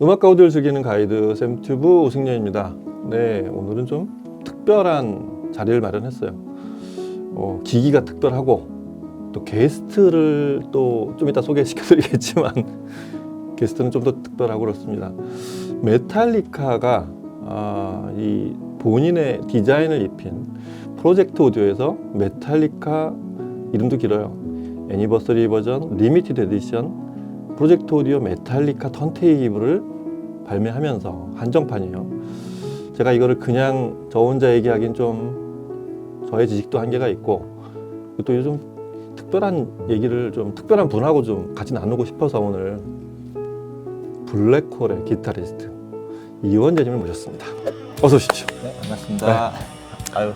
음악과 오디오를 즐기는 가이드 샘튜브 오승렬입니다. 네, 오늘은 좀 특별한 자리를 마련했어요. 기기가 특별하고 또 게스트를 또 좀 이따 소개시켜드리겠지만 게스트는 좀 더 특별하고 그렇습니다. 메탈리카가 이 본인의 디자인을 입힌 프로젝트 오디오에서 메탈리카 이름도 길어요. 애니버서리 버전 리미티드 에디션 프로젝트 오디오 메탈리카 턴테이블을 발매하면서 한정판이에요. 제가 이거를 그냥 저 혼자 얘기하긴 좀 저의 지식도 한계가 있고 또 요즘 특별한 얘기를 좀 특별한 분하고 좀 같이 나누고 싶어서 오늘 블랙홀의 기타리스트 이원재님을 모셨습니다. 어서 오십시오. 네, 반갑습니다. 아유,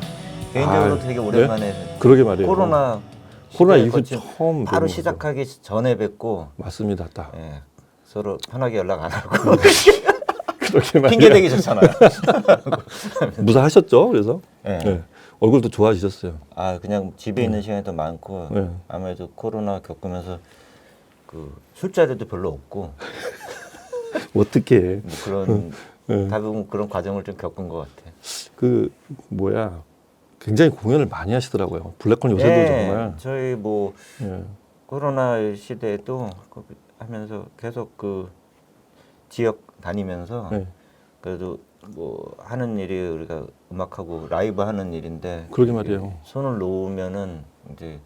개인적으로 되게 오랜만에 네? 그러게 말이에요. 코로나 이후 거친 처음 바로 뵙는 시작하기 전에 뵙고 맞습니다. 딱 예, 서로 편하게 연락 안 하고 그렇게 말이에요. 핑계 대기 좋잖아요. 무사하셨죠? 그래서 예. 네. 얼굴도 좋아지셨어요. 아, 그냥 집에 있는 시간이 더 많고 네. 아무래도 코로나 겪으면서 그 술자리도 별로 없고 어떻게 뭐 그런 네. 대부분 그런 과정을 좀 겪은 것 같아. 굉장히 공연을 많이 하시더라고요. 블랙홀 요새도 네, 정말 저희 뭐 예. 코로나 시대에도 하면서 계속 그 지역 다니면서 네. 그래도 뭐 하는 일이 우리가 음악하고 라이브 하는 일인데 그러게 이게 말이에요. 손을 놓으면은 이제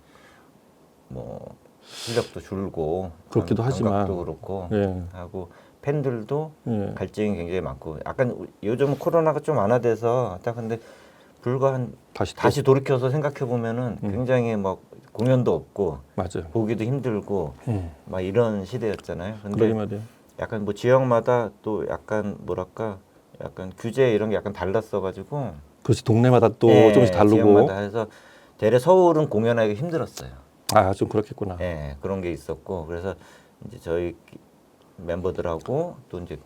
뭐 실력도 줄고 그렇기도 하지만 감각도 그렇고 예. 하고 팬들도 예. 갈증이 굉장히 많고 약간 요즘 코로나가 좀 완화돼서 딱 근데 불과 한 다시 돌이켜서 생각해 보면은 굉장히 막 공연도 없고 맞아요. 보기도 힘들고 막 이런 시대였잖아요. 근데 그러게 말이에요. 약간 뭐 지역마다 또 약간 뭐랄까 약간 규제 이런 게 약간 달랐어가지고 그렇지 동네마다 또 예, 조금씩 다르고 지역마다 해서 대래 서울은 공연하기 힘들었어요. 좀 그렇겠구나. 예, 그런 게 있었고 그래서 이제 저희 멤버들하고 또 이제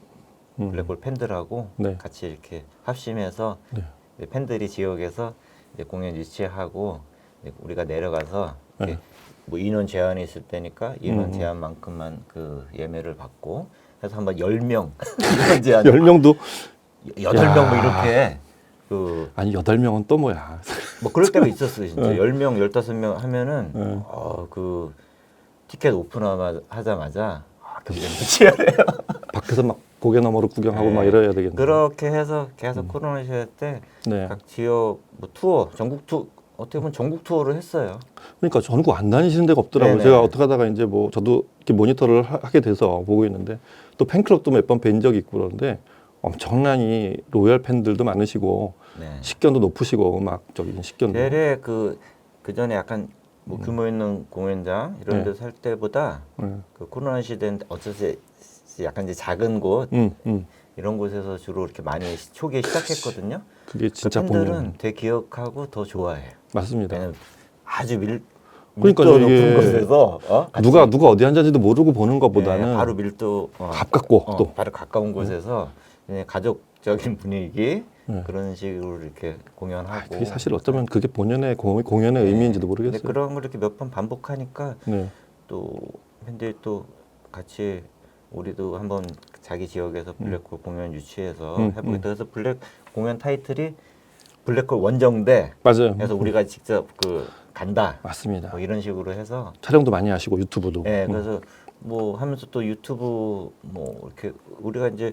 블랙홀 팬들하고 네. 같이 이렇게 합심해서 네. 이제 팬들이 지역에서 이제 공연 유치하고 이제 우리가 내려가서 이렇게 네. 뭐 인원 제한이 있을 때니까 인원 제한만큼만 그 예매를 받고 해서 한번 10명 인원 제한 10명도 8명 뭐 이렇게 그 아니 8명은 또 뭐야. 뭐 그럴 때가 있었어요 진짜. 네. 10명 15명 하면은 네. 그 티켓 오픈하자마자 굉장히 치열해요. 밖에서 막 고개 너머로 구경하고 네. 막 이래야 되겠네. 그렇게 해서 계속 코로나 시대 때 네. 각 지역 뭐 투어 전국 투어 어떻게 보면 전국 투어를 했어요. 그러니까 전국 안 다니시는 데가 없더라고요. 네네. 제가 어떻게 하다가 이제 뭐 저도 이렇게 모니터를 하게 돼서 보고 있는데 또 팬클럽도 몇 번 뵌 적이 있고 그러는데 엄청나게 로얄 팬들도 많으시고 네. 식견도 높으시고 음악적인 식견도. 대래 그 전에 약간 뭐 규모 있는 공연장 이런 네. 데서 살 때보다 네. 그 코로나 시대는 어쩌지 약간 이제 작은 곳 이런 곳에서 주로 이렇게 많이 초기에 시작했거든요. 그게 진짜 팬들은 보면 되게 기억하고 더 좋아해요. 맞습니다. 왜냐면 아주 그러니까 밀도 이게 높은 곳에서 같이 누가 어디 앉았는지도 모르고 보는 것보다는 네, 바로 밀도 가깝고 또 바로 가까운 곳에서 그냥 가족적인 분위기 네. 그런 식으로 이렇게 공연하고 그게 사실 어쩌면 그게 본연의 공연의 의미인지도 근데 모르겠어요. 그런 걸 이렇게 몇 번 반복하니까 네. 또 팬들이 또 같이 우리도 한번 자기 지역에서 블랙홀 공연 유치해서 해보겠다. 그래서 블랙 공연 타이틀이 블랙홀 원정대. 맞아요. 해서 우리가 직접 그 간다. 맞습니다. 뭐 이런 식으로 해서. 촬영도 많이 하시고 유튜브도. 네, 그래서 뭐 하면서 또 유튜브 뭐 이렇게 우리가 이제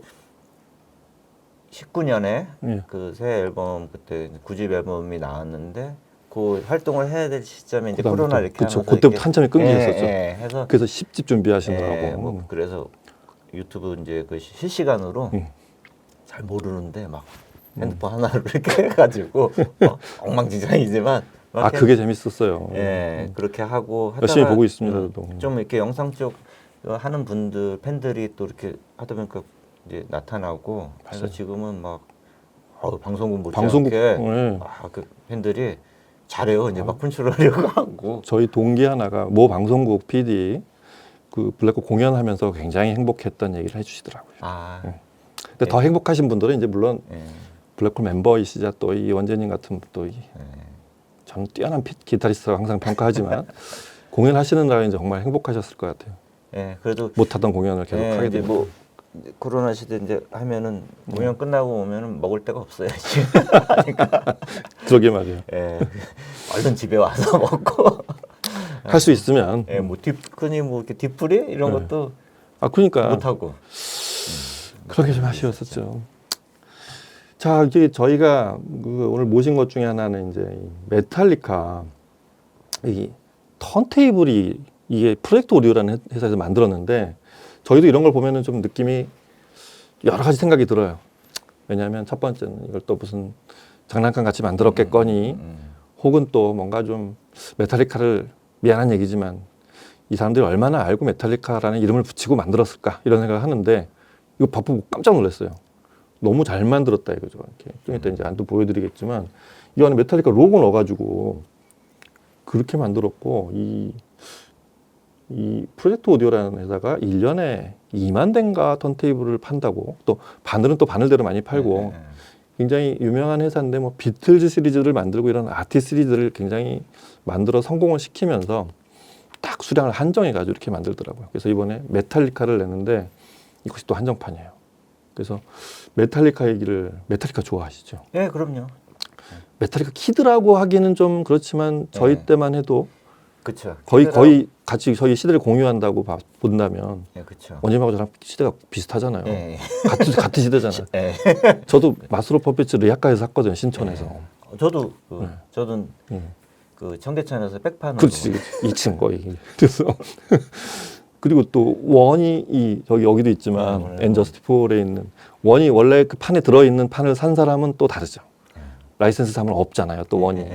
19년에 예. 그 새 앨범 그때 9집 앨범이 나왔는데 그 활동을 해야 될 시점에 이제 그다음부터, 코로나 이렇게 그쵸. 하면서 그때부터 이렇게 한참이 끊기셨었죠. 해서 그래서 10집 준비하시느라고. 뭐 그래서 유튜브 이제 그 실시간으로 잘 모르는데 막 핸드폰 하나로 이렇게 해가지고 엉망진창이지만 막 그게 재밌었어요. 그렇게 하고 열심히 하다가 보고 있습니다. 저도. 좀 이렇게 영상 쪽 하는 분들 팬들이 또 이렇게 하다 보니까 이제 나타나고 그래서 지금은 막 방송국 못지않게 네. 그 팬들이 잘해요. 이제 막 컨트롤하려고 하고. 저희 동기 하나가 모 방송국 PD 그 블랙홀 공연하면서 굉장히 행복했던 얘기를 해주시더라고요. 근데 더 행복하신 분들은 이제 물론 블랙홀 멤버이시자 또 이 원재님 같은 또 저는 뛰어난 기타리스트가 항상 평가하지만 공연하시는 날은 이제 정말 행복하셨을 것 같아요. 그래도 못하던 공연을 계속 하게 되고. 뭐 코로나 시대 이제 하면은 공연 끝나고 오면은 먹을 데가 없어요. 지금. 그러게 말이에요. 예, 얼른 집에 와서 먹고. 할 수 있으면. 예, 뭐 흔히 뭐 이렇게 뒤풀이 이런 네. 것도 그러니까 못 하고. 그렇게 좀 아쉬웠었죠. 자, 이제 저희가 오늘 모신 것 중에 하나는 이제 이 메탈리카 이 턴테이블이 이게 프로젝트 오디오라는 회사에서 만들었는데 저희도 이런 걸 보면은 좀 느낌이 여러 가지 생각이 들어요. 왜냐하면 첫 번째는 이걸 또 무슨 장난감 같이 만들었겠거니 혹은 또 뭔가 좀 메탈리카를 미안한 얘기지만 이 사람들이 얼마나 알고 메탈리카라는 이름을 붙이고 만들었을까 이런 생각을 하는데 이거 바쁘고 깜짝 놀랐어요. 너무 잘 만들었다 이거죠. 이렇게 좀 이따 이제 안도 보여드리겠지만 이 안에 메탈리카 로고 넣어가지고 그렇게 만들었고 이 프로젝트 오디오라는 회사가 1년에 2만 대인가 턴테이블을 판다고 또 바늘은 또 바늘대로 많이 팔고 굉장히 유명한 회사인데 뭐 비틀즈 시리즈를 만들고 이런 아티 시리즈를 굉장히 만들어 성공을 시키면서 딱 수량을 한정해 가지고 이렇게 만들더라고요. 그래서 이번에 메탈리카를 냈는데 이것이 또 한정판이에요. 그래서 메탈리카 얘기를 메탈리카 좋아하시죠? 예, 그럼요. 메탈리카 키드라고 하기는 좀 그렇지만 저희 네. 때만 해도 그렇죠. 거의 같이 저희 시대를 공유한다고 본다면 예, 그렇죠. 원님하고 저랑 시대가 비슷하잖아요. 예, 같은 시대잖아요. 예. 저도 마스로 퍼피츠 리아카에서 샀거든요. 신촌에서. 저도 네. 저도 그 청계천에서 백판으로. 그렇지. 2층 거의. 그래서 그리고 또 원이 여기도 있지만 엔저스티폴에 있는 원이 원래 그 판에 들어있는 판을 산 사람은 또 다르죠. 라이센스 사면 없잖아요. 또 원이.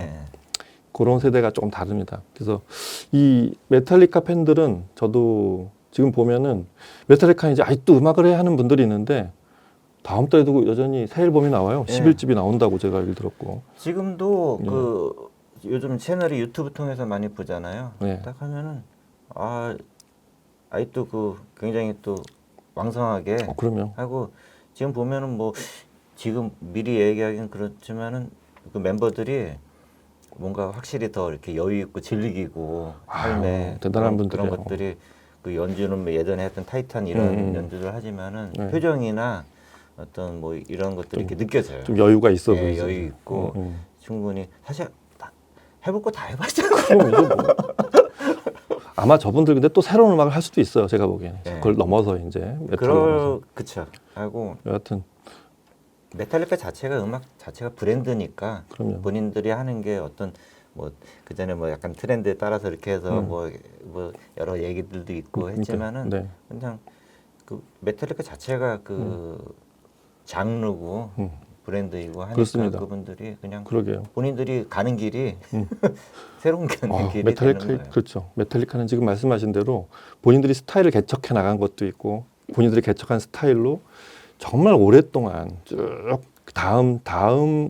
그런 세대가 조금 다릅니다. 그래서 이 메탈리카 팬들은 저도 지금 보면은 메탈리카 이제 아직도 음악을 해야 하는 분들이 있는데 다음 달에도 여전히 새 앨범이 나와요. 11집이 나온다고 제가 얘기 들었고. 지금도 그 요즘 채널이 유튜브 통해서 많이 보잖아요. 네. 딱 하면은 아직도 그 굉장히 또 왕성하게 그럼요. 하고 지금 보면은 뭐 지금 미리 얘기하기는 그렇지만은 그 멤버들이 뭔가 확실히 더 이렇게 여유 있고 즐기고 삶에 대단한 그런 분들이에요. 것들이 그 연주는 뭐 예전에 했던 타이탄 이런 연주를 하지만은 네. 표정이나 어떤 뭐 이런 것들이 이렇게 느껴져요. 좀 여유가 있어 예, 보이죠. 여유 있고 충분히 사실 해볼 거 다 해봤잖아요. 그럼 이제 뭐. 아마 저분들 근데 또 새로운 음악을 할 수도 있어요. 제가 보기에는 네. 그걸 넘어서 이제 메탈로 그쵸. 하고 여하튼 메탈리카 자체가 음악 자체가 브랜드니까 그럼요. 본인들이 하는 게 어떤 뭐 그전에 뭐 약간 트렌드에 따라서 이렇게 해서 뭐 여러 얘기들도 있고 했지만은 네. 그냥 그 메탈리카 자체가 그 장르고 브랜드이고 하니까 그렇습니다. 그분들이 그냥 그러게요. 본인들이 가는 길이 새로운 가는 길이 메탈리카 되는 거예요. 그렇죠. 메탈리카는 지금 말씀하신 대로 본인들이 스타일을 개척해 나간 것도 있고 본인들이 개척한 스타일로 정말 오랫동안 쭉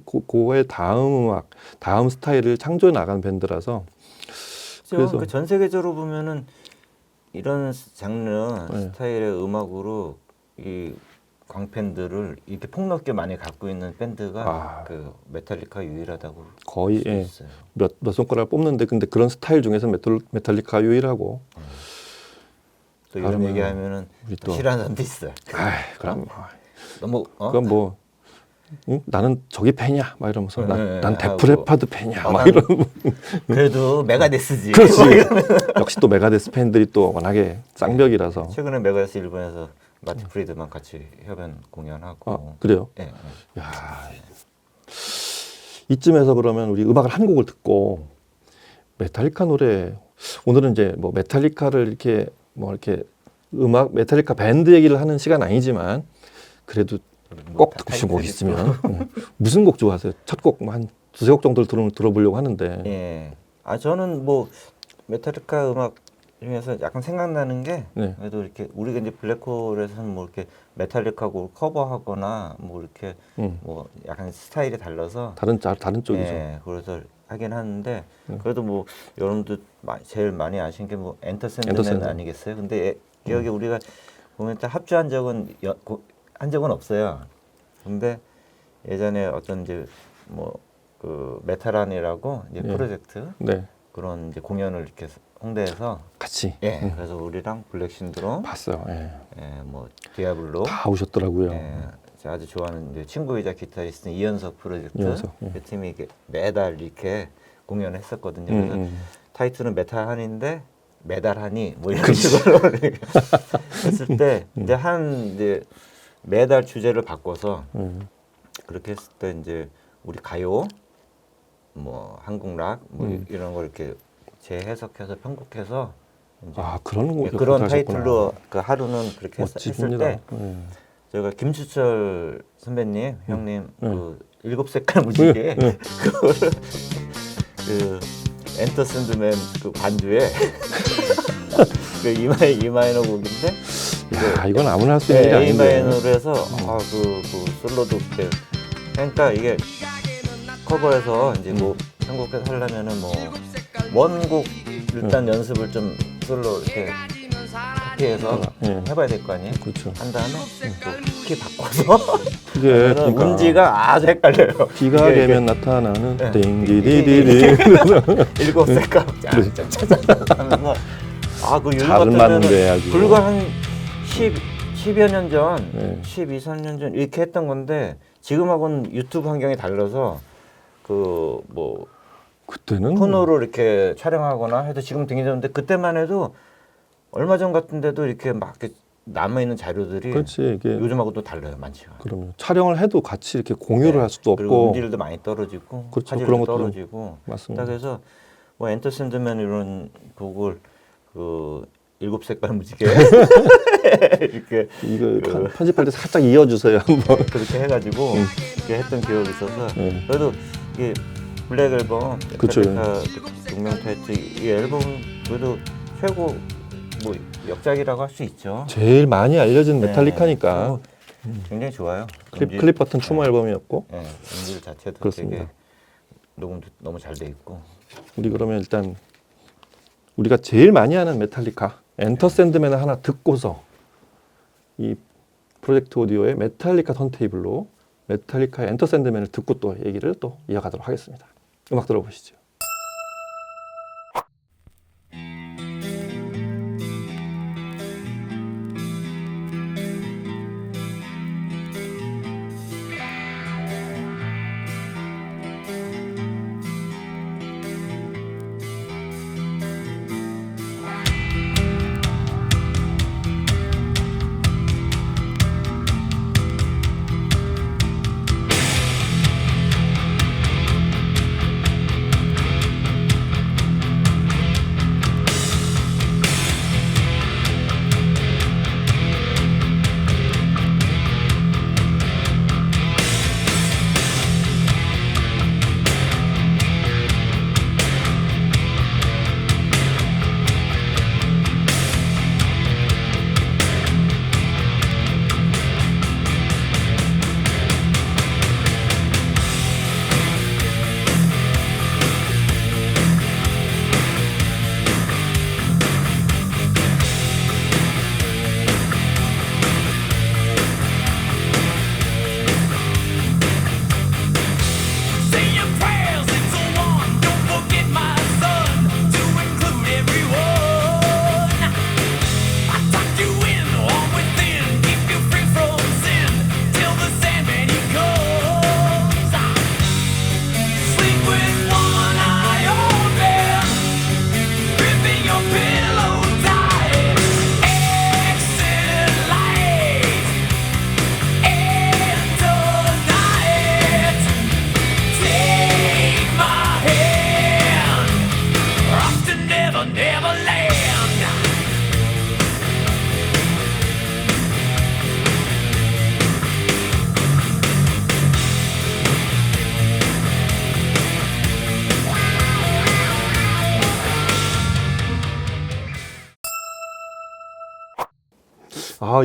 그거의 다음 음악, 다음 스타일을 창조해 나간 밴드라서 그래서 그 전 세계적으로 보면은 이런 장르 네. 스타일의 음악으로 이 광팬들을 이렇게 폭넓게 많이 갖고 있는 밴드가 그 메탈리카 유일하다고 거의 볼수 있어요. 몇 손가락을 뽑는데 근데 그런 스타일 중에서 메탈리카 유일하고 또 이런 다르면 얘기하면은 우리 또 싫어하는 사람도 있어요. 그럼 너무 그건 뭐 나는 저기 팬이야 막 이러면서 난 하고, 데프레파드 팬이야 막 난 이러고 그래도 메가데스지. 그렇지. 역시 또 메가데스 팬들이 또 워낙에 쌍벽이라서 최근에 메가데스 일본에서 마틴 프리드만 같이 협연 공연하고. 그래요? 예, 예. 야, 이쯤에서 그러면 우리 음악을 한 곡을 듣고 메탈리카 노래 오늘은 이제 뭐 메탈리카를 이렇게 뭐 이렇게 음악 메탈리카 밴드 얘기를 하는 시간 아니지만 그래도 꼭 듣고 싶은 곡 있으면 무슨 곡 좋아하세요? 첫 곡 한 두세 곡 정도를 들어보려고 하는데. 예. 저는 뭐 메탈리카 음악 중에서 약간 생각나는 게 네. 그래도 이렇게 우리가 이제 블랙홀에서는 뭐 이렇게 메탈리카고 커버하거나 뭐 이렇게 뭐 약간 스타일이 달라서 다른 쪽이죠. 예, 그래서 하긴 하는데 그래도 뭐 여러분들 제일 많이 아시는 게 뭐 엔터 샌드맨 아니겠어요? 근데 기억에 우리가 보면 합주한 적은 한 적은 없어요. 근데 예전에 어떤 이제 뭐 그 메탈안이라고 이제 프로젝트 네. 그런 이제 공연을 이렇게 홍대에서 같이 예, 그래서 우리랑 블랙 신드롬, 봤어요. 예. 예, 뭐 디아블로, 다 오셨더라고요. 예, 제가 아주 좋아하는 이제 친구이자 기타리스트 이현석 프로젝트 이현석, 예. 그 팀이 이게 매달 이렇게 공연을 했었거든요. 그래서 타이틀은 메탈한인데 메달하니 뭐 이런 식으로 했을 때 이제 매달 주제를 바꿔서 그렇게 했을 때 이제 우리 가요, 뭐 한국 락, 뭐 이런 걸 이렇게 재해석해서 편곡해서 이제 아 그런 거 그런 타이틀로 그 하루는 그렇게 했을 멋집니다. 때 저희가 김수철 선배님, 형님 그 일곱 색깔 무지개 그거를 그 엔터 샌드맨 그 반주에 그 이마이너 곡인데 야 이건 아무나 할 수 있는 일이 A 아닌데. 마이너로 해서 그 솔로도 그때 그러니까 이게 커버해서 이제 뭐 편곡해서 하려면은 뭐 원곡 일단 연습을 좀 솔로 이렇게 카피해서 해봐야 될 거 아니에요? 그렇죠. 한 다음에 또 키 바꿔서 그게 그러면은 그러니까 운지가 아주 헷갈려요. 비가 이게 개면 나타나는 네. 띵디디디디 일곱 색깔 짜자자자 하면서 그 요즘 잘 맞는데 같으면은 아주. 불과 한 10여 년 전, 네. 12, 13년 전 이렇게 했던 건데 지금하고는 유튜브 환경이 달라서 그 뭐 그때는 폰으로 이렇게 촬영하거나 해도 지금 등해졌는데 그때만 해도 얼마 전 같은데도 이렇게 막 이렇게 남아 있는 자료들이 그렇지 이게 요즘하고도 달라요, 많지가. 그러면 촬영을 해도 같이 이렇게 공유를 네. 할 수도 그리고 없고 음질도 많이 떨어지고 그렇죠. 화질도 그런 것도 떨어지고 맞습니다. 그래서 뭐 엔터 샌드맨 이런 곡을 그 일곱 색깔 무지개 이렇게 이거 편집할 때 살짝 이어주세요 한번. 그렇게 해가지고 이렇게 했던 기억이 있어서 그래도 이게 블랙 앨범 그쵸. 메탈리카 동명 타이틀 이 앨범 그래도 최고 뭐 역작이라고 할 수 있죠. 제일 많이 알려진 네. 메탈리카니까 굉장히 좋아요. 클립 버튼 추모 앨범이었고 네, 음질 자체도 그렇습니다. 되게 녹음도 너무 잘 돼 있고. 우리 그러면 일단 우리가 제일 많이 하는 메탈리카 엔터 샌드맨을 하나 듣고서 이 프로젝트 오디오의 메탈리카 턴테이블로 메탈리카의 엔터 샌드맨을 듣고 또 얘기를 또 이어가도록 하겠습니다. 음악 들어보시죠.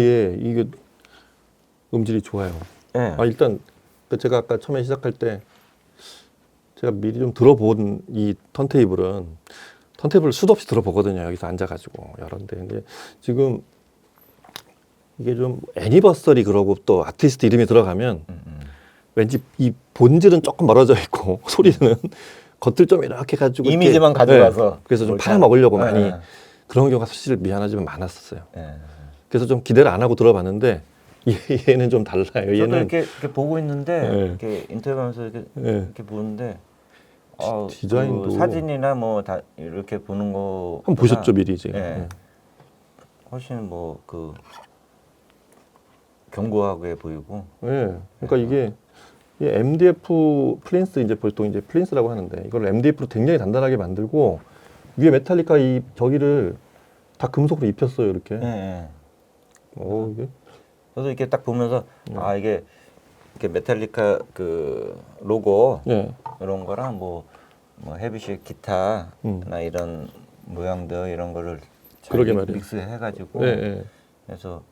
예, 이게 음질이 좋아요. 네. 일단 제가 아까 처음에 시작할 때 제가 미리 좀 들어본 이 턴테이블을 수도 없이 들어보거든요. 여기서 앉아가지고 여러데 근데 지금 이게 좀 애니버서리 그러고 또 아티스트 이름이 들어가면 왠지 이 본질은 조금 멀어져 있고 소리는 겉을 좀 이렇게 가지고 이미지만 이렇게, 가져가서 네, 그래서 좀 뭘 팔아먹으려고 네, 많이 네. 그런 경우가 사실 미안하지만 많았었어요. 네. 그래서 좀 기대를 안 하고 들어봤는데 얘는 좀 달라요. 저도 얘는 이렇게 보고 있는데 네. 이렇게 인터뷰하면서 네. 이렇게 보는데 디자인도 그 사진이나 뭐 다 이렇게 보는 거 한번 보셨죠 미리 이제. 예. 네. 훨씬 뭐 그 견고하게 보이고. 네. 그러니까 이게 이 MDF 플린스 이제 보통 이제 플린스라고 하는데 이걸 MDF로 굉장히 단단하게 만들고 위에 메탈리카 이 저기를 다 금속으로 입혔어요 이렇게. 예, 예. 이게 저도 이렇게 딱 보면서 이게 이렇게 메탈리카 그 로고 네. 이런 거랑 뭐 헤비시 기타나 이런 모양들 이런 거를 잘 그러게 말이에요. 믹스해가지고 네, 네. 그래서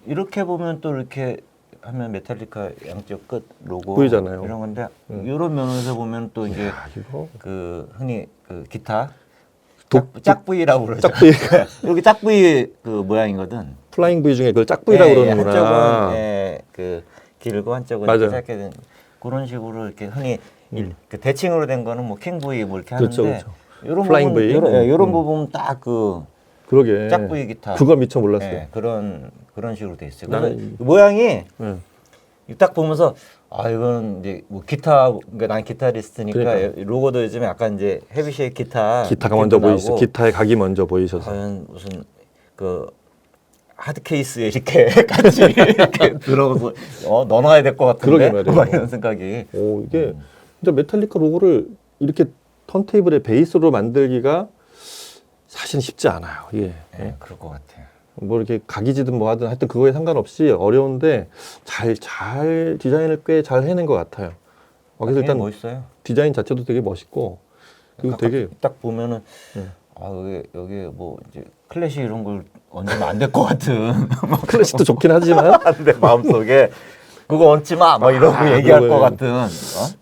이렇게 보면 또 이렇게 하면 메탈리카 양쪽 끝 로고 보이잖아요. 이런 건데 이런 면에서 보면 또 이제 야, 이거 그 흔히 그 기타 독- 짝부이라고 그러죠. 짝부이. 여기 짝부이 그 모양이거든. 플라잉 V 중에 그걸 짝부이라고 예, 그러는구나. 한쪽은 그 길고 한쪽은 맞아요. 이렇게 짧게 된 그런 식으로 이렇게 흔히 그 대칭으로 된 거는 뭐 킹부이 뭐 이렇게 그렇죠, 하는데 그렇죠. 이런 플라잉 부분 V? 이런 부분 딱 그 그러게. 짝부이 기타. 그걸 미처 몰랐어요. 예, 그런 식으로 돼 있어요. 나는 그래서 모양이 네. 딱 보면서 이건 이제 뭐 기타 그러니까 난 기타리스트니까 그러니까. 로고도 요즘에 약간 이제 헤비쉐이 기타 기타가 느낌도 먼저 나고 보이시죠. 기타의 각이 먼저 보이셔서. 과연 무슨 그 하드 케이스에 이렇게 같이 이렇게 들어가서 넣어놔야 될 것 같은데 그러게 말이에요. 막 이런 생각이. 이게 진짜 메탈리카 로고를 이렇게 턴테이블의 베이스로 만들기가 사실 쉽지 않아요. 이게. 네, 그럴 것 같아요. 뭐 이렇게 각이지든 뭐 하든 하여튼 그거에 상관없이 어려운데 잘 디자인을 꽤 잘 해낸 것 같아요. 그래서 일단 멋있어요. 디자인 자체도 되게 멋있고 그리고 되게 딱 보면은 여기 뭐 이제 클래식 이런 걸 얹으면 안 될 것 같은 클래식도 좋긴 하지만 내 마음속에 그거 얹지 마! 막 이러고 얘기할 것 같은.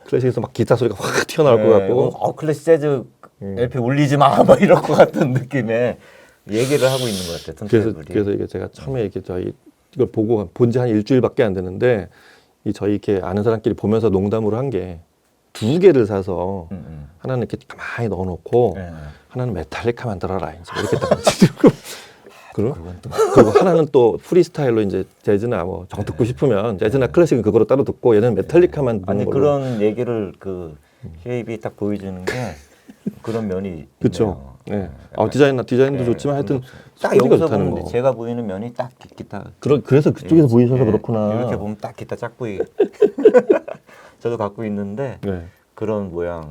클래식에서 막 기타 소리가 확 튀어나올 것 같고 클래식 재즈 LP 울리지 마! 막 이럴 것 같은 느낌의 얘기를 하고 있는 것 같아요. 그래서 이게 제가 처음에 이렇게 이걸 보고 본 지 한 일주일밖에 안 됐는데 저희 이렇게 아는 사람끼리 보면서 농담으로 한 게 2개를 사서 하나는 이렇게 가만히 넣어놓고 하나는 메탈리카 만들어라 이제 이렇게 딱 그리고 하나는 또 프리스타일로 이제 재즈나 뭐 정 듣고 싶으면 재즈나 클래식은 그거로 따로 듣고 얘는 메탈리카만 듣는 걸로. 그런 얘기를 그 쉐입이 딱 보여주는 게 그런 면이 그렇죠. 있네요. 네. 디자인도 좋지만 하여튼 딱 소리가 여기서 좋다는 보면 거. 제가 보이는 면이 딱 기타. 그래서 그쪽에서 보이셔서 그렇구나. 이렇게 보면 딱 기타 짝부이. 저도 갖고 있는데 네. 그런 모양이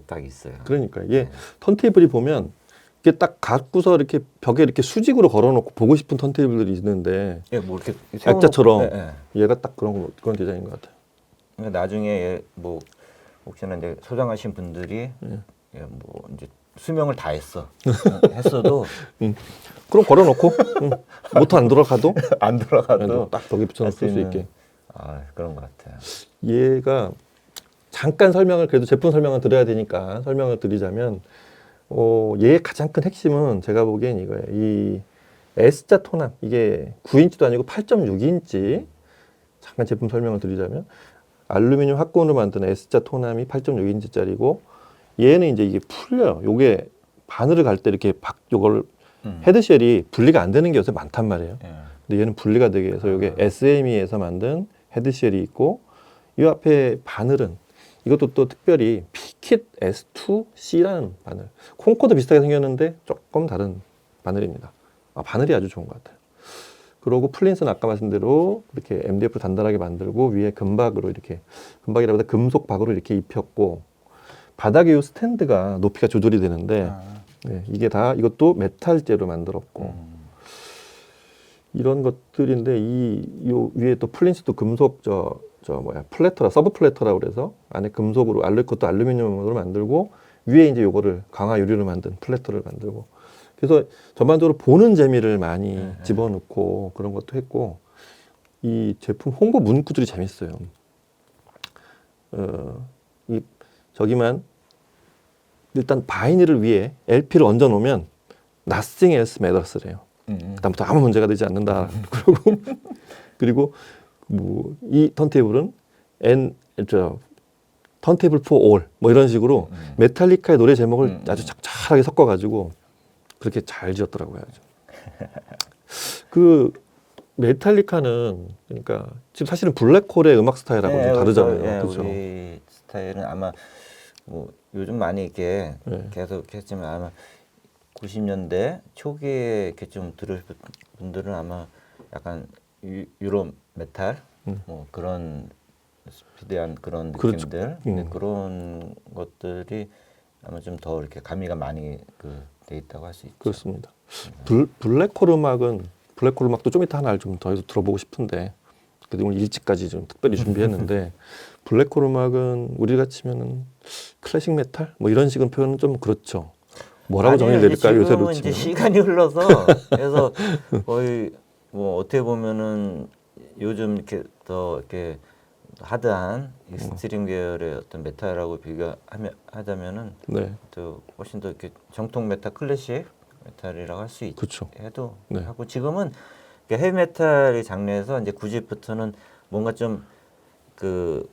딱 있어요. 그러니까 이게 턴테이블이 보면 이게 딱 갖고서 이렇게 벽에 이렇게 수직으로 걸어놓고 보고 싶은 턴테이블들이 있는데 뭐 이렇게 액자처럼 얘가 딱 그런 디자인인 것 같아요. 그러니까 나중에 뭐 혹시나 이제 소장하신 분들이 뭐 이제 수명을 다 했어도 그럼 걸어놓고 모터 안 돌아가도 안 돌아가도 딱 벽에 붙여놓을 수 있게. 그런 것 같아요. 얘가 잠깐 그래도 제품 설명을 드려야 되니까 설명을 드리자면 얘의 가장 큰 핵심은 제가 보기엔 이거예요. 이 S자 토납 이게 9인치도 아니고 8.6인치 잠깐 제품 설명을 드리자면 알루미늄 합금으로 만든 S자 토남이 8.6인치짜리고 얘는 이제 이게 풀려요. 요게 바늘을 갈 때 이렇게 요걸 헤드쉘이 분리가 안 되는 게 요새 많단 말이에요. 근데 얘는 분리가 되게 해서 요게 SME에서 만든 헤드쉘이 있고 이 앞에 바늘은 이것도 또 특별히 피킷 S2C라는 바늘. 콩코드 비슷하게 생겼는데 조금 다른 바늘입니다. 바늘이 아주 좋은 것 같아요. 그리고 플린스는 아까 말씀드린 대로 이렇게 MDF 단단하게 만들고 위에 금박으로 이렇게 금박이라보다 금속 박으로 이렇게 입혔고 바닥에 이 스탠드가 높이가 조절이 되는데 네, 이것도 메탈재로 만들었고 이런 것들인데 요 위에 또 플린스도 금속 플래터라 서브 플래터라 그래서 안에 금속으로 그것도 알루미늄으로 만들고 위에 이제 요거를 강화 유리로 만든 플래터를 만들고 그래서 전반적으로 보는 재미를 많이 집어넣고 그런 것도 했고 이 제품 홍보 문구들이 재밌어요. 저기만 일단 바이닐을 위에 LP를 얹어 놓으면 nothing else matters래요. 그다음부터 아무 문제가 되지 않는다. 그리고 뭐 이 턴테이블은 턴테이블 포 올 뭐 이런 식으로 메탈리카의 노래 제목을 아주 작잘하게 섞어가지고 그렇게 잘 지었더라고요. 그 메탈리카는 그러니까 지금 사실은 블랙홀의 음악 스타일하고 좀 다르잖아요. 예, 그렇죠? 우리 스타일은 아마 뭐 요즘 많이 이렇게 계속 했지만 아마 90년대 초기에 이렇게 좀 들으실 분들은 아마 약간 유럽 메탈 뭐 그런 스피디한 그런 그렇죠. 느낌들 근데 그런 것들이 아마 좀 더 이렇게 가미가 많이 돼 있다고 할 수 있죠. 그렇습니다. 블랙홀 음악도 좀 이따 하나 좀 더 들어보고 싶은데 그래도 오늘 일찍까지 좀 특별히 준비했는데 블랙홀 음악은 우리가 치면은 클래식 메탈 뭐 이런 식의 표현은 좀 그렇죠. 뭐라고 정의를 내릴까요? 요새로 지금은 이제 치면 시간이 흘러서 그래서 거의 뭐 어떻게 보면은 요즘 이렇게 더 이렇게 하드한 익스트림 계열의 어떤 메탈하고 비교하자면은 네, 또 훨씬 더 이렇게 정통 메탈 클래식 메탈이라고 할 수 있. 그렇죠. 해도 네. 하고 지금은 헤비 메탈의 장르에서 이제 9집부터는 뭔가 좀 그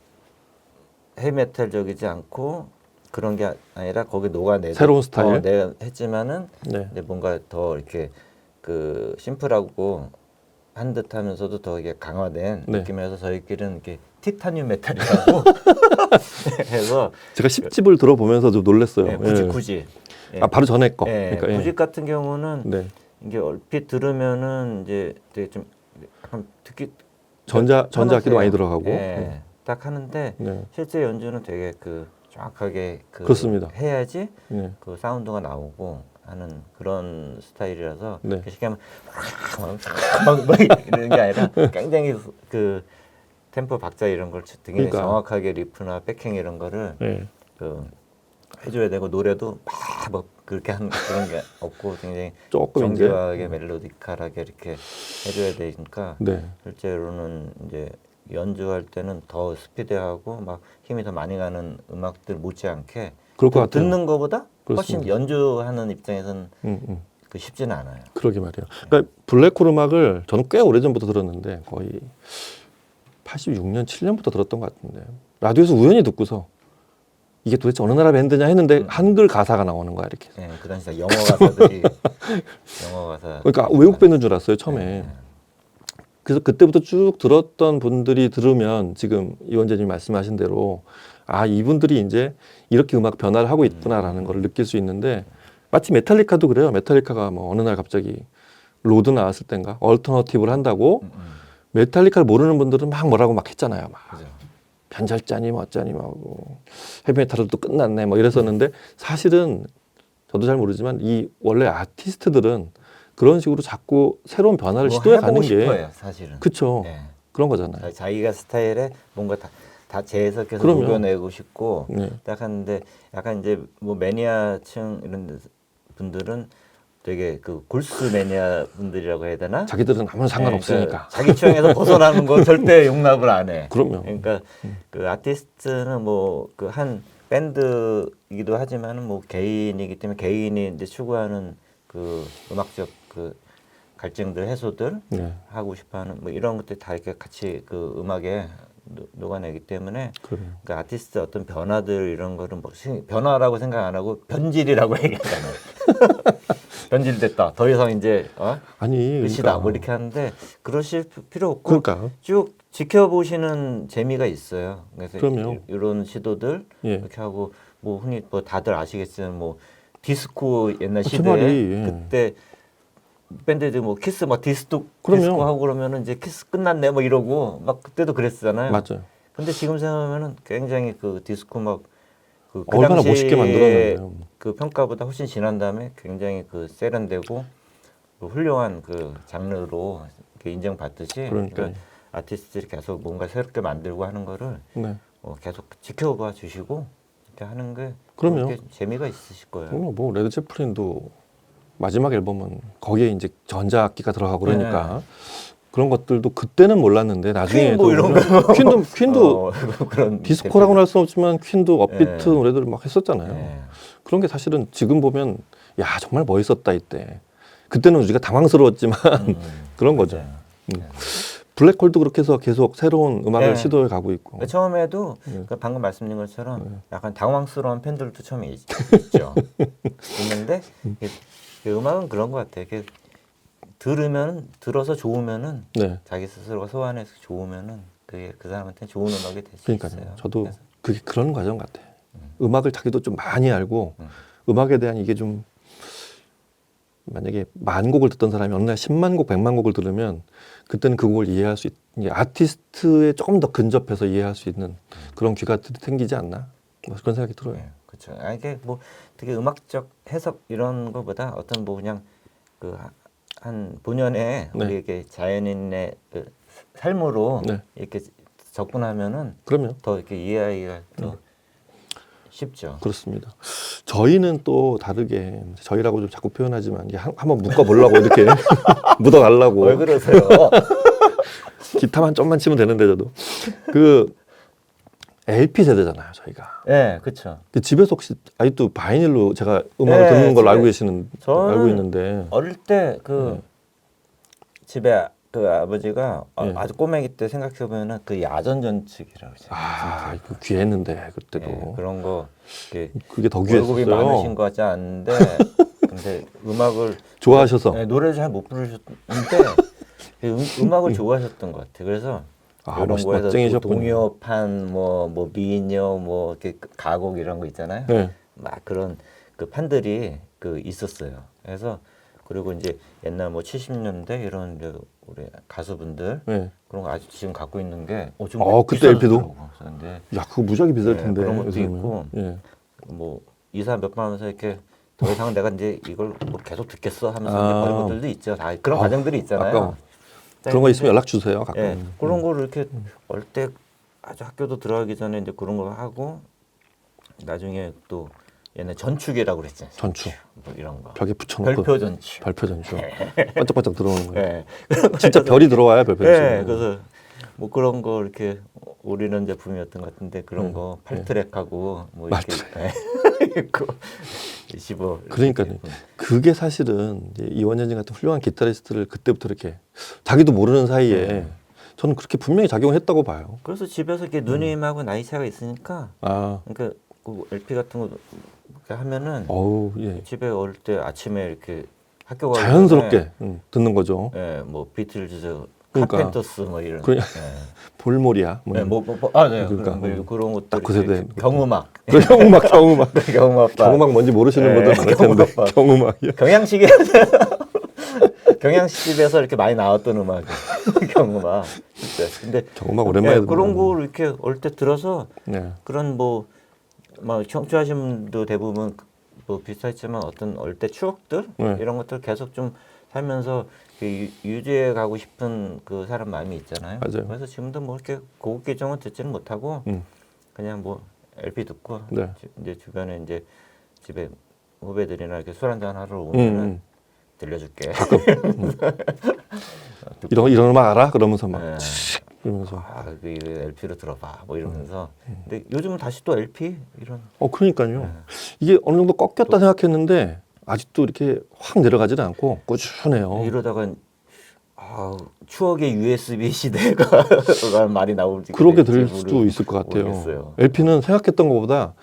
헤비 메탈적이지 않고 그런 게 아니라 거기 녹아내도 새로운 스타일? 내가 했지만은 네. 이제 뭔가 더 이렇게 그 심플하고 한 듯하면서도 더 이게 강화된 네. 느낌이라서 저희끼리는 이렇게 티타늄 메탈이라고 해서 제가 10집을 들어보면서 좀 놀랐어요. 예, 굳이 아 바로 전에 거. 예, 그러니까, 9집 같은 경우는 네. 이게 얼핏 들으면은 이제 되게 좀 약간 듣기 전자악기도 많이 편하세요. 들어가고. 예, 딱 하는데 네. 실제 연주는 되게 그 정확하게 그렇습니다. 해야지 네. 그 사운드가 나오고 하는 그런 스타일이라서 네. 쉽게 하면 막 이러는 게 아니라 굉장히 그 템포 박자 이런 걸 굉장히 그러니까. 정확하게 리프나 백행 이런 거를 네. 그 해줘야 되고 노래도 막 그렇게 하는 그런 게 없고 굉장히 조금 이제 정교하게 멜로디컬하게 이렇게 해줘야 되니까 네. 실제로는 이제 연주할 때는 더 스피드하고 막 힘이 더 많이 가는 음악들 못지않게 그럴 것 같아요. 듣는 것보다 훨씬 그렇습니다. 연주하는 입장에서는 음. 그 쉽지는 않아요. 그러게 말이에요. 그러니까 블랙홀 음악을 저는 꽤 오래전부터 들었는데 거의 86년, 7년부터 들었던 것 같은데 라디오에서 우연히 듣고서 이게 도대체 어느 나라 밴드냐 했는데 한글 가사가 나오는 거야 이렇게. 예, 그 당시 영어 가사들이 영어 가사. 그러니까 외국 밴드인 줄 알았어요 처음에. 네. 그래서 그때부터 쭉 들었던 분들이 들으면 지금 이 원장님이 말씀하신 대로 아 이분들이 이제 이렇게 음악 변화를 하고 있구나라는 걸 느낄 수 있는데 마치 메탈리카도 그래요. 메탈리카가 뭐 어느 날 갑자기 로드 나왔을 땐가 얼터너티브를 한다고 메탈리카를 모르는 분들은 막 뭐라고 막 했잖아요. 막 그죠. 변절자니 뭐 어쩌니 뭐 헤비메탈도 또 끝났네 뭐 이랬었는데 사실은 저도 잘 모르지만 이 원래 아티스트들은 그런 식으로 자꾸 새로운 변화를 뭐 시도해 해보고 가는 게 싶어요, 사실은. 그쵸. 예. 그런 거잖아요. 자기가 스타일에 뭔가 다 재해석해서 그럼요. 녹여내고 싶고 네. 딱 하는데 약간 이제 뭐 매니아층 이런 분들은 되게 그 골수 매니아 분들이라고 해야 되나? 자기들은 아무런 상관없으니까. 그러니까 자기 취향에서 벗어나는 건 절대 용납을 안 해. 그럼요. 그러니까 그 아티스트는 뭐 그 한 밴드이기도 하지만은 뭐 개인이기 때문에 개인이 이제 추구하는 그 음악적 그 갈증들 해소들 네. 하고 싶어하는 뭐 이런 것들 다 이렇게 같이 그 음악에 녹아내기 때문에 그래요. 그 아티스트 어떤 변화들 이런 거는 뭐 변화라고 생각 안 하고 변질이라고 얘기하잖아요. 변질됐다. 더 이상 이제 아니 끝이다. 뭐 이렇게 하는데 그러실 필요 없고 그러니까 쭉 지켜보시는 재미가 있어요. 그래서 그럼요. 이런 시도들 예. 이렇게 하고 뭐 흔히 뭐 다들 아시겠지만 뭐 디스코 옛날 제 시대에 말이, 예. 그때 밴드들 뭐 키스 막 디스코 그럼요. 하고 그러면은 이제 키스 끝났네 뭐 이러고 막 그때도 그랬잖아요. 맞아요. 근데 지금 생각하면은 굉장히 그 디스코 막 그 얼마나 멋있게 만들었는데요. 그 평가보다 훨씬 지난 다음에 굉장히 그 세련되고 그 훌륭한 그 장르로 이렇게 인정받듯이 그러니까요. 아티스트들이 계속 뭔가 새롭게 만들고 하는 거를 네. 계속 지켜봐 주시고 이렇게 하는 게 그럼요. 그렇게 재미가 있으실 거예요. 뭐 레드 제플린도 마지막 앨범은 거기에 이제 전자악기가 들어가고 그러니까 그런 것들도 그때는 몰랐는데 나중에 퀸 뭐 이런 거 퀸도 그런 디스코라고는 할 수 없지만 퀸도 업비트 예. 노래들을 막 했었잖아요. 예. 그런 게 사실은 지금 보면 야 정말 멋있었다 이때. 그때는 우리가 당황스러웠지만 그런 거죠. 맞아요. 블랙홀도 그렇게 해서 계속 새로운 음악을 네. 시도해 가고 있고. 그러니까 처음에도 네. 그 방금 말씀드린 것처럼 네. 약간 당황스러운 팬들도 처음에 있죠. 있는데 그 음악은 그런 것 같아요. 이렇게 들어서 좋으면은 네. 자기 스스로가 소환해서 좋으면은 그게 그 사람한테 좋은 음악이 될 수 그러니까요. 있어요. 저도 그래서 그게 그런 과정 같아. 음악을 자기도 좀 많이 알고 음악에 대한 이게 좀 만약에 10,000곡을 듣던 사람이 어느 날 10만 곡, 100만 곡을 들으면 그때는 그 곡을 이해할 수 이게 아티스트에 조금 더 근접해서 이해할 수 있는 그런 귀가 생기지 않나? 뭐 그런 생각이 들어요. 네, 그렇죠. 아, 이게 뭐 되게 음악적 해석 이런 거보다 어떤 뭐 그냥 그 한 본연의 네. 우리에게 자연인의 그 삶으로 네. 이렇게 접근하면은 그러면 더 이렇게 이해하기가 더 쉽죠. 그렇습니다. 저희는 또 다르게 저희라고 좀 자꾸 표현하지만 이게 한번 묶어보려고 이렇게 묻어가려고 왜 그러세요? 기타만 좀만 치면 되는데 저도 그 LP 세대잖아요 저희가. 네, 그렇죠. 그 집에서 혹시 아직도 바이닐로 제가 음악을 네, 듣는 걸로 집에- 알고 계시는 저는 알고 있는데 어릴 때 그 네. 집에 그 아버지가 네. 아주 꼬맹이 때 생각해 보면은 그 야전 전축이라고 아 있잖아요. 이거 귀했는데 그때도 네, 그런 거 이렇게 그게 더 월급이 귀했었어요. 많으신 것 같지 않은데 근데 음악을 좋아하셔서 네, 노래를 잘 못 부르셨는데 음악을 좋아하셨던 것 같아요. 그래서 아, 이런 거에서 또 멋쟁이셨군요. 동요판 뭐 미녀 뭐 이렇게 가곡 이런 거 있잖아요. 네. 막 그런 그 판들이 그 있었어요. 그래서 그리고 이제 옛날 뭐 70년대 이런 이제 우리 가수분들 네. 그런 거 아직 지금 갖고 있는 게 좀 그때 LP도? 비싸더라고요. 근데 야 그거 무지하게 비쌀 네, 텐데 그런 것도 요즘은. 있고. 예. 뭐 이사 몇 번 하면서 이렇게 더 이상 내가 이제 이걸 뭐 계속 듣겠어 하면서 아. 이제 버린 것들도 있죠. 다 그런 아우, 과정들이 있잖아요. 아까워. 그런 거 있으면 연락 주세요 가끔. 예, 그런 거를 이렇게 어릴 때 아주 학교도 들어가기 전에 이제 그런 거 하고 나중에 또 옛날 전축이라고 그랬잖아요. 전축. 뭐 이런 거. 벽에 붙여놓고 별표 전축. 별표 전주 반짝반짝 들어오는 거예요. 예. 진짜 별이 들어와야 별표 전주. 예, 그래서 뭐 그런 거 이렇게 올리는 제품이었던 것 같은데 그런 거 8트랙하고 뭐 이렇게 있고 15. 그러니까요. 그게 사실은 이제 이원현진 같은 훌륭한 기타리스트를 그때부터 이렇게 자기도 모르는 사이에 저는 그렇게 분명히 작용을 했다고 봐요. 그래서 집에서 이렇게 누님하고 나이 차가 있으니까 아, 그러니까 그 LP 같은 거 이렇게 하면은 어우, 예. 집에 올 때 아침에 이렇게 학교 가기 자연스럽게 듣는 거죠. 전에, 예, 뭐 비틀즈, 그러니까. 카펜터스 뭐 이런. 그래. 예. 볼모리아. 뭐 네, 이런. 네, 그러니까. 그런 것들 딱그 세대. 경음악, 그 경음악. 경음악, 경음악 뭔지 모르시는 네, 분들 많을 텐데. 경음악. 경음악이요. 경양식에 경양식집에서 이렇게 많이 나왔던 음악, 경음악. 진짜. 근데 경음악 오랜만에 네, 그런 듣는. 거 이렇게 어릴 때 들어서 네. 그런 막 청취하신 분도 대부분 뭐 비슷했지만 어떤 어릴 때 추억들 네. 이런 것들 계속 좀 살면서 유지해 가고 싶은 그 사람 마음이 있잖아요. 맞아요. 그래서 지금도 뭐 이렇게 고급 계정은 듣지는 못하고 그냥 뭐 LP 듣고 네. 이제 주변에 이제 집에 후배들이나 이렇게 술 한잔 하러 오면은 들려줄게. 이런 음악 알아? 그러면서 막 네. 이러면서. 그 LP로 들어봐 뭐 이러면서. 근데 요즘은 다시 또 LP 이런. 그러니까요. 이게 어느 정도 꺾였다 생각했는데 아직도 이렇게 확 내려가지는 않고 꾸준해요. 이러다가 추억의 USB 시대가 라는 말이 나올지 그렇게 될 수도 있을 것 같아요. 모르겠어요. LP는 생각했던 것보다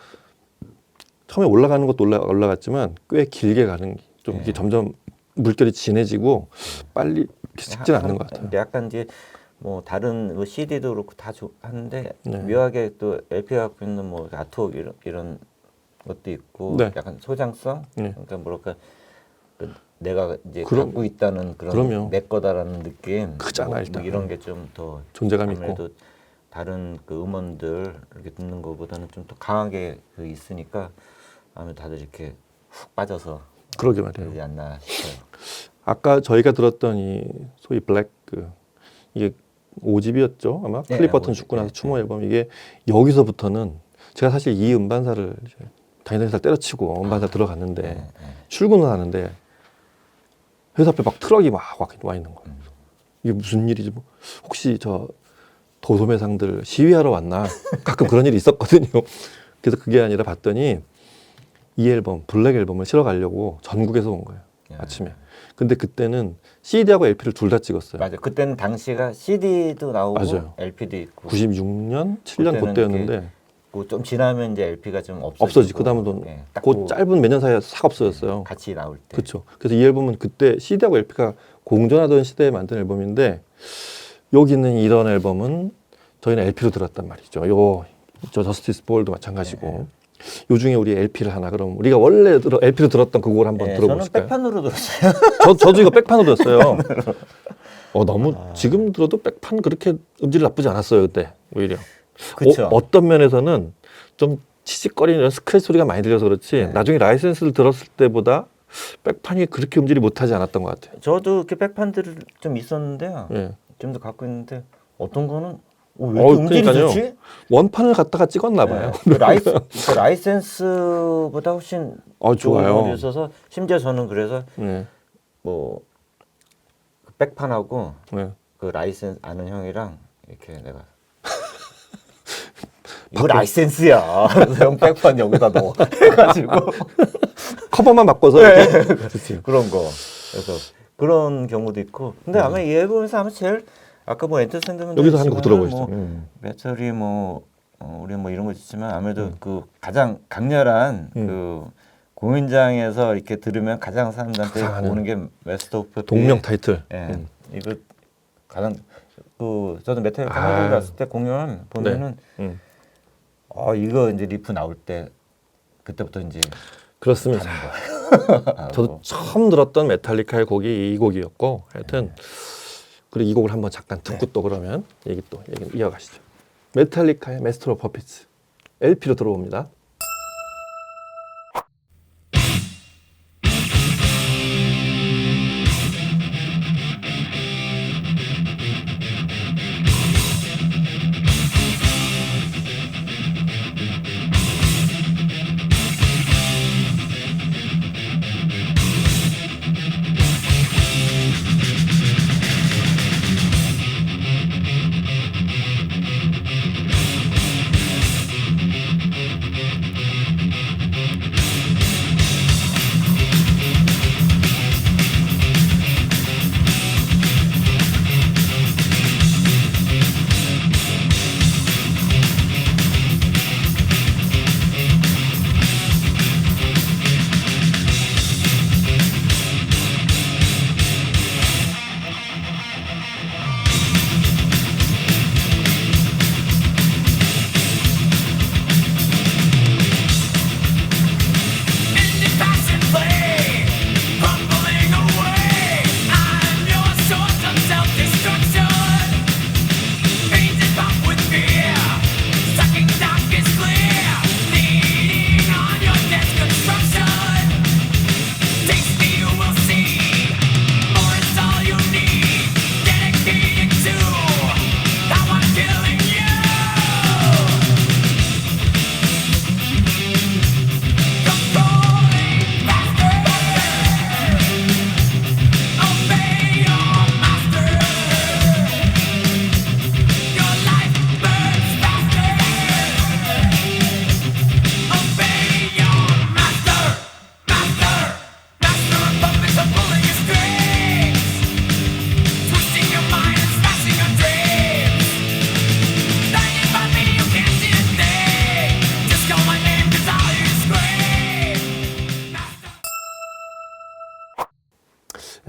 처음에 올라가는 것도 올라갔지만 꽤 길게 가는 좀 이게 점점 물결이 진해지고 빨리 이렇게 식지는 않는 것 같아요. 약간 이제 뭐 다른 뭐 CD도 그렇고 다 하는데 네. 묘하게 또 LP가 갖고 있는 뭐 아트웍 이런 것도 있고 네. 약간 소장성 네. 그러니까 뭐랄까 내가 이제 그럼- 갖고 있다는 그런 그럼요. 내 거다라는 느낌 크잖아, 일단. 이런 게 좀 더 존재감 있고. 아무래도 다른 그 음원들 이렇게 듣는 것보다는 좀 더 강하게 그 있으니까 아무래도 다들 이렇게 훅 빠져서 그러게 말이에요. 그러지 않나 싶어요. 아까 저희가 들었던 이 소위 블랙 이게 5집이었죠 아마 네, 클립 버튼 5집. 죽고 나서 네, 추모 앨범 이게 여기서부터는 제가 사실 이 음반사를 이제 다니던 회사 때려치고 음반사 들어갔는데 네. 출근을 하는데 회사 앞에 막 트럭이 막 와 있는 거예요. 이게 무슨 일이지? 뭐 혹시 저 도소매상들 시위하러 왔나? 가끔 그런 일이 있었거든요. 그래서 그게 아니라 봤더니 이 앨범 블랙 앨범을 실어 가려고 전국에서 온 거예요. 아침에. 근데 그때는 CD하고 LP를 둘 다 찍었어요. 맞아. 그때는 당시가 CD도 나오고 맞아요. LP도 있고. 96년, 7년 그때는 그때였는데 좀 지나면 이제 LP가 좀 없어지고 그다음은 예, 딱 그 짧은 몇 년 사이에 싹 없어졌어요. 같이 나올 때. 그렇죠. 그래서 이 앨범은 그때 CD하고 LP가 공존하던 시대에 만든 앨범인데 여기 있는 이런 앨범은 저희는 LP로 들었단 말이죠. 저 저스티스 볼도 마찬가지고. 요 중에 우리 LP를 하나 그럼 우리가 원래 LP로 들었던 그 곡을 한번 예, 들어보실까요? 저는 백판으로 들었어요. 저도 이거 백판으로 들었어요. 너무 지금 들어도 백판 그렇게 음질이 나쁘지 않았어요 그때 오히려. 그쵸. 어떤 면에서는 좀 치직거리는 스크래치 소리가 많이 들려서 그렇지 네. 나중에 라이센스를 들었을 때보다 백판이 그렇게 음질이 못하지 않았던 것 같아요. 저도 이렇게 백판들을 좀 있었는데요. 예. 지금도 갖고 있는데 어떤 거는 왜 이렇게 음질이 그러니까요. 좋지? 원판을 갖다가 찍었나 봐요. 네. 그 라이센스보다 훨씬 좋은 좋아요. 음질이 있어서 심지어 저는 그래서 네. 뭐 백판하고 네. 그 라이센스 아는 형이랑 이렇게 내가 이거 라이센스야. 그래서 형 백판 여기다 넣어. 해가지고 커버만 바꿔서 네. 이렇게. 그치. 그런 거. 그래서 그런 경우도 있고. 근데 아마 이 앨범에서 아마 제일 아까 뭐 엔터 샌드맨 여기서 한 곡 들어보시죠. 배터리 우리 뭐 이런 거 있지만 아무래도 그 가장 강렬한 그 공연장에서 이렇게 들으면 가장 사람들한테 가장 오는 게 메스터 오브 동명 타이틀. 예. 이거 가장 저도 메탈 한국 갔을 때 공연 보면은 네. 이거 이제 리프 나올 때 그때부터 이제 그렇습니다. 저도 처음 들었던 메탈리카의 곡이 이 곡이었고 하여튼 그리고 이 곡을 한번 잠깐 듣고 또 그러면 얘기 이어가시죠. 메탈리카의 마스터 오브 퍼피츠 LP로 들어옵니다.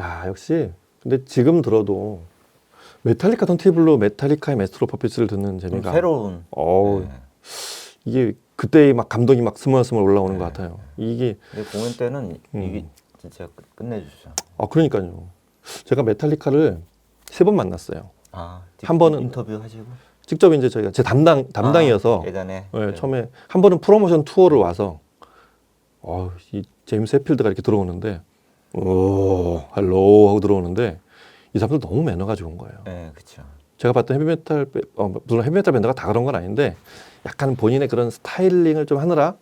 야 역시 근데 지금 들어도 메탈리카 턴테이블로 메탈리카의 마스터 오브 퍼피츠를 듣는 재미가 새로운 이게 그때 막 감동이 막 스멀스멀 올라오는 것 같아요. 이게 근데 공연 때는 이게 진짜 끝내주죠. 그러니까요. 제가 메탈리카를 3번 만났어요. 한 번은 인터뷰 하시고 직접 이제 저희가 제 담당이어서 예전에 네, 처음에 한 번은 프로모션 투어를 와서 이 제임스 해필드가 이렇게 들어오는데 헬로 하고 들어오는데 이 사람들 너무 매너가 좋은 거예요. 네, 그렇죠. 제가 봤던 헤비메탈 물론 헤비메탈 밴드가 다 그런 건 아닌데 약간 본인의 그런 스타일링을 좀 하느라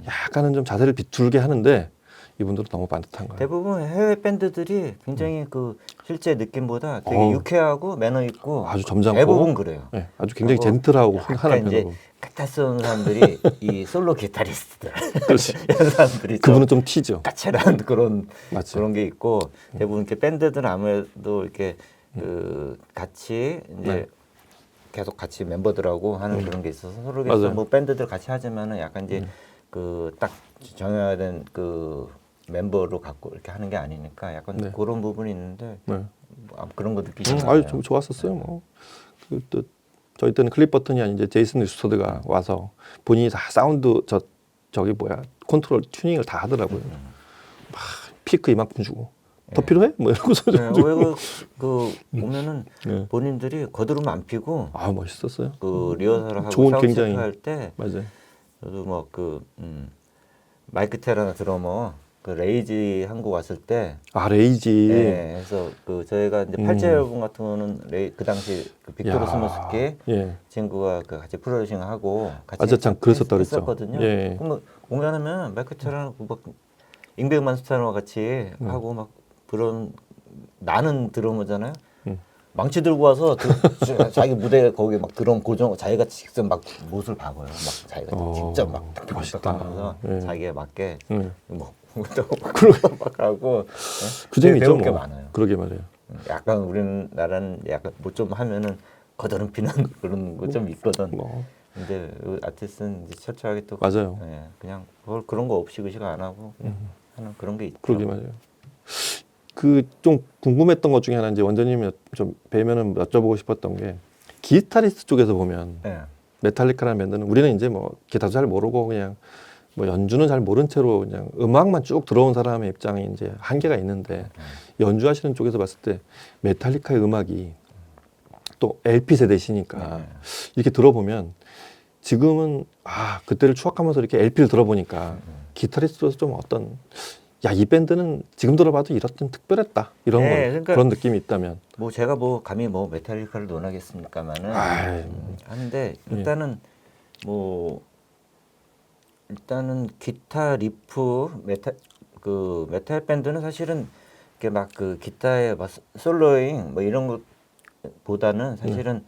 약간은 좀 자세를 비틀게 하는데 이분들은 너무 반듯한 거예요. 대부분 해외 밴드들이 굉장히 그 실제 느낌보다 되게 어우. 유쾌하고 매너 있고 아주 점잖고. 대부분 그래요. 네, 아주 굉장히 그리고 젠틀하고 약간 하는 이제 편이고. 까타 쓰는 사람들이 이 솔로 기타리스트들 그렇지. 이런 사람들이 그분은 좀 튀죠. 까칠한 그런 맞죠. 그런 게 있고 대부분 이렇게 밴드들은 아무래도 이렇게 그 같이 이제 네. 계속 같이 멤버들하고 하는 그런 게 있어서 서로 맞아요. 뭐 밴드들 같이 하지만은 약간 이제 그 딱 정해야 된 그 멤버로 갖고 이렇게 하는 게 아니니까 약간 네. 그런 부분이 있는데 네. 뭐 그런 거 느끼잖아요. 아주 좋았었어요. 뭐. 또 저희 때는 클립 버튼이 아닌 이제 제이슨 뉴스터드가 와서 본인이 다 사운드 저기 뭐야 컨트롤 튜닝을 다 하더라고요. 막 피크 이만큼 주고 더 필요해? 뭐 이러고서 네, 좀 그 보면은 네. 본인들이 거드름 안 피고 아 멋있었어요. 그 리허설하고 좋은 사운드 굉장히. 체크할 때 맞아요. 저도 뭐 그 마이크 테라나 드러머 그 레이지 한국 왔을 때 아 레이지. 네, 그래서 그 저희가 이제 팔찌 앨범 같은 거는 그 당시 그 빅토르 스모스키 예. 친구가 그 같이 프로듀싱하고 같이 맞아, 참 그랬었다 그랬죠. 했었거든요. 예. 그럼 공연하면 마이크 테라나 막 잉백만 스타일과 같이 하고 막 그런 나는 드러머잖아요. 망치 들고 와서 자기 무대 거기 막 드럼 고정 자기가 직접 막 못을 박아요. 막 자기가 직접 막 멋있다. 하면서 예. 자기에 맞게 뭐 그러게. 막 하고 그 점이 있죠. 배울 게 뭐. 많아요. 그러게 말이에요. 약간 우리나라는 약간 뭐 좀 하면은 거드름 피는 그런 거 좀 있거든. 뭐 근데 아티스트는 이제 철저하게 또 맞아요. 예, 그냥 그런 거 없이 의식 안 하고 그냥 하는 그런 게 있죠. 그러게 말이에요. 그 좀 궁금했던 것 중에 하나 이제 원장님이 좀 뵈면은 여쭤보고 싶었던 게 기타리스트 쪽에서 보면 예. 메탈리카라는 밴드는 우리는 이제 뭐 기타도 잘 모르고 그냥 뭐 연주는 잘 모른 채로 그냥 음악만 쭉 들어온 사람의 입장이 이제 한계가 있는데 연주하시는 쪽에서 봤을 때 메탈리카의 음악이 또 LP 세대시니까 네. 이렇게 들어보면 지금은 그때를 추억하면서 이렇게 LP를 들어보니까 기타리스트로서 좀 어떤 이 밴드는 지금 들어봐도 이렇든 특별했다 이런 네, 거 그러니까 그런 느낌이 있다면 뭐 제가 뭐 감히 뭐 메탈리카를 논하겠습니까마는 아이, 하는데 일단은 뭐 일단은 기타 리프 메탈 밴드는 사실은 이렇게 막 그 기타의 막 솔로잉 뭐 이런 것보다는 사실은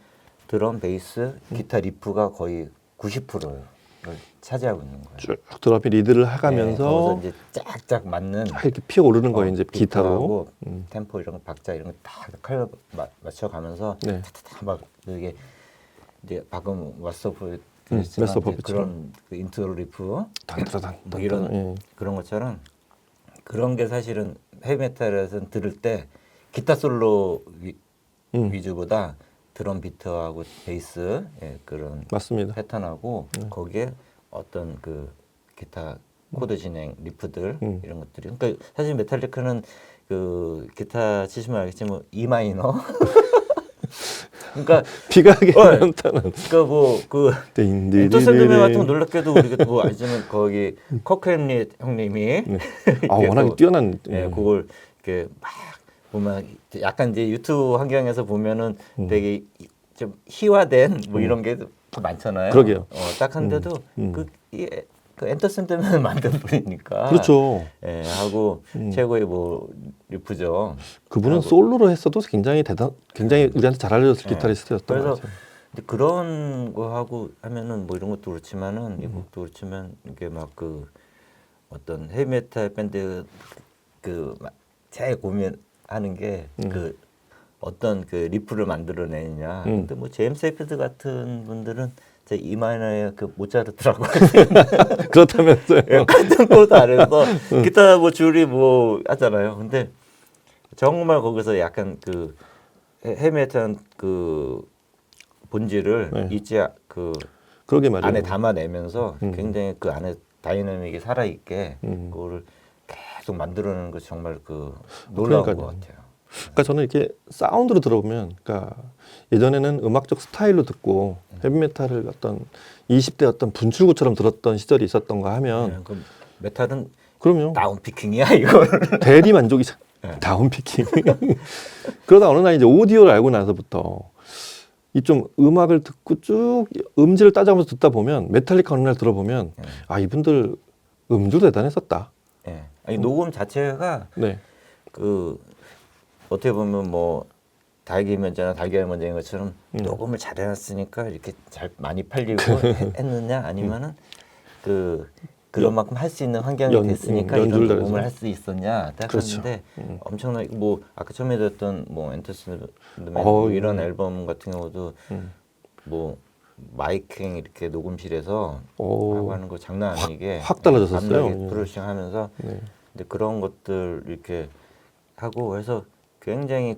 드럼 베이스 기타 리프가 거의 90%를 차지하고 있는 거예요. 쭉 드럼이 리드를 네, 하가면서 거기서 이제 짝짝 맞는 이렇게 피어오르는 거예요 이제 기타로. 비트하고 템포 이런 거 박자 이런 거 다 칼 맞춰가면서 네. 타타타 막 이게 이제 방금 왓서프 Master of Puppets처럼. 그런 그 인트로 리프 단단단 뭐 이런 그런 것처럼 그런 게 사실은 헤비메탈에서는 들을 때 기타 솔로 위주보다 드럼 비트하고 베이스 그런 맞습니다. 패턴하고 거기에 어떤 그 기타 코드 진행 리프들 이런 것들이 그러니까 사실 메탈리카는 그 기타 치시면 알겠지만 뭐 E 마이너 그러니까 비가하게 나타난 그러니까 뭐그 인터샌드맨 같은 거 놀랍게도 우리가 뭐 알지만 거기 커크 햄릿 형님이 워낙에 뛰어난 그걸 이렇게 막 보면 약간 이제 유튜브 환경에서 보면은 되게 좀 희화된 뭐 이런 게 많잖아요. 그러게요. 딱 한데도 그 엔터샌드맨을 만든 분이니까. 그렇죠. 예, 하고 최고의 뭐 리프죠. 그분은 솔로로 했어도 굉장히 우리한테 잘 알려졌을 기타리스트였던 그래서 것 같아요. 근데 그런 거 하고 하면은 뭐 이런 것도 그렇지만은 이 곡도 그렇지만 이게 막 그 어떤 헤비메탈 밴드 그 제일 고민하는 게 그 어떤 그 리프를 만들어내느냐. 근데 뭐 제임스 헤피드 같은 분들은 제 이마이너의 그 모차르트라고 그렇다면서요. 같은 것도 안 해서 기타 뭐 줄이 뭐 하잖아요. 근데 정말 거기서 약간 그 헤비메탈 그 본질을 이제 그 그러게 말이에요. 안에 담아내면서 굉장히 그 안에 다이내믹이 살아있게 그거를 계속 만들어내는 것이 정말 그 놀라운 그러니까요. 것 같아요. 그러니까 저는 이렇게 사운드로 들어보면, 그러니까 예전에는 음악적 스타일로 듣고 헤비메탈을 어떤 20대 어떤 분출구처럼 들었던 시절이 있었던가 하면, 네, 그 메탈은 그럼요. 다운피킹이야 이걸. 대리 만족이죠. 다운피킹. 그러다 어느 날 이제 오디오를 알고 나서부터 이 좀 음악을 듣고 쭉 음질을 따져가면서 듣다 보면 메탈리카 어느 날 들어보면 이분들 음주도 대단했었다. 네. 아니, 녹음 자체가 네. 그 어떻게 보면 뭐 달기면제나 달걀면제인 것처럼 녹음을 잘 해놨으니까 이렇게 잘 많이 팔리고 했느냐 아니면은 그런 만큼 할 수 있는 환경이 됐으니까 이런 연주를 녹음을 잘해서. 할 수 있었냐 그렇죠. 생각하는데 엄청나게 뭐 아까 처음에 들었던 뭐 엔터스맨 어우. 이런 앨범 같은 경우도 음. 뭐 마이킹 이렇게 녹음실에서 오. 하고 하는 거 장난 아니게 확 달라졌었어요. 밤낮에 프로듀싱하면서 네. 근데 그런 것들 이렇게 하고 해서 굉장히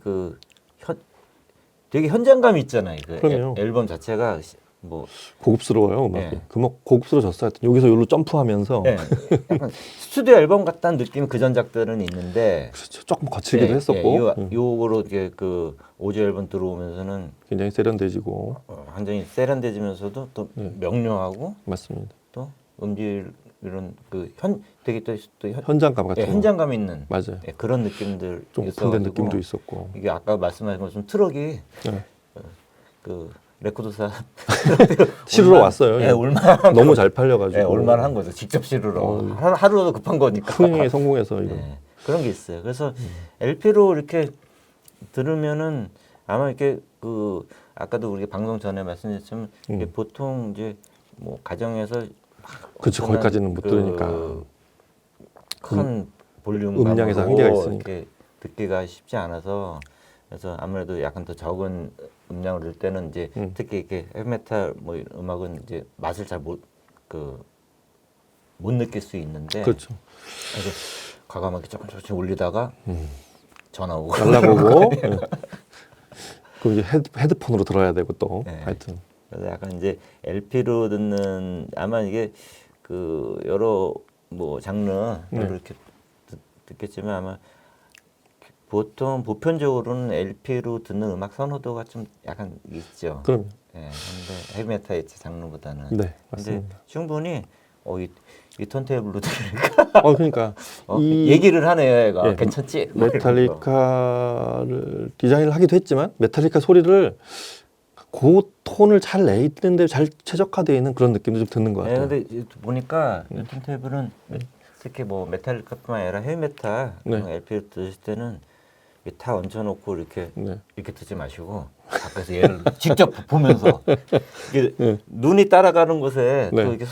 되게 현장감이 있잖아요. 그럼요. 앨범 자체가 뭐 고급스러워요 음악이. 예. 그막 고급스러졌어요. 하여튼 여기서 여기로 점프하면서 예, 약간 스튜디오 앨범 같다는 느낌이 그 전작들은 있는데 그렇죠. 조금 거칠기도 했었고 요거로 이게 그 오디오 앨범 들어오면서는 굉장히 세련돼지고 완전히 세련되지면서도 또 명료하고 맞습니다. 또 음질 이런 되게 또 현장감 같은 거. 현장감 있는 맞아요. 그런 느낌들 좀 있어가지고 오픈된 느낌도 있었고. 이게 아까 말씀하신 것처럼 트럭이 네. 그 레코드사 실으러 왔어요. 예, 올만한 너무 잘 팔려가지고. 예, 올만한 거죠. 직접 실으러 하루라도 급한 거니까. 흥행에 성공해서 이거. 예, 그런 게 있어요. 그래서 LP로 이렇게 들으면은 아마 이렇게 아까도 우리 방송 전에 말씀드렸지만 이게 보통 이제 뭐 가정에서 그렇죠. 거기까지는 못 들으니까. 큰 볼륨 음량에서 한계가 있으니까. 이렇게 듣기가 쉽지 않아서 그래서 아무래도 약간 더 적은 음량을 들 때는 이제 특히 이렇게 헤비메탈 뭐 이런 음악은 이제 맛을 잘 못 느낄 수 있는데 그렇죠. 그래서 과감하게 조금 올리다가 전화 오고 날라보고. 네. 그럼 이제 헤드폰으로 들어야 되고 또 네. 하여튼. 그래서 약간 이제 LP로 듣는 아마 이게 여러 뭐 장르 이렇게 듣겠지만 아마 보통 보편적으로는 LP로 듣는 음악 선호도가 좀 약간 있죠. 그럼요. 예, 근데 헤비메탈 장르보다는. 네, 근데 맞습니다. 충분히 이 턴테이블로 들으니까 그러니까 얘기를 하네요, 얘가. 예, 괜찮지? 메탈리카를 디자인을 하기도 했지만 메탈리카 소리를 그 톤을 잘 내는데 잘 최적화되어 있는 그런 느낌도 좀 드는 것 예, 같아요. 근데 보니까 이 턴테이블은 특히 뭐 메탈리카뿐만 아니라 헤비메탈 LP를 들으실 때는 이렇게 다 얹혀놓고 이렇게 듣지 마시고 밖에서 얘를 직접 보면서 이게 눈이 따라가는 곳에 또 이렇게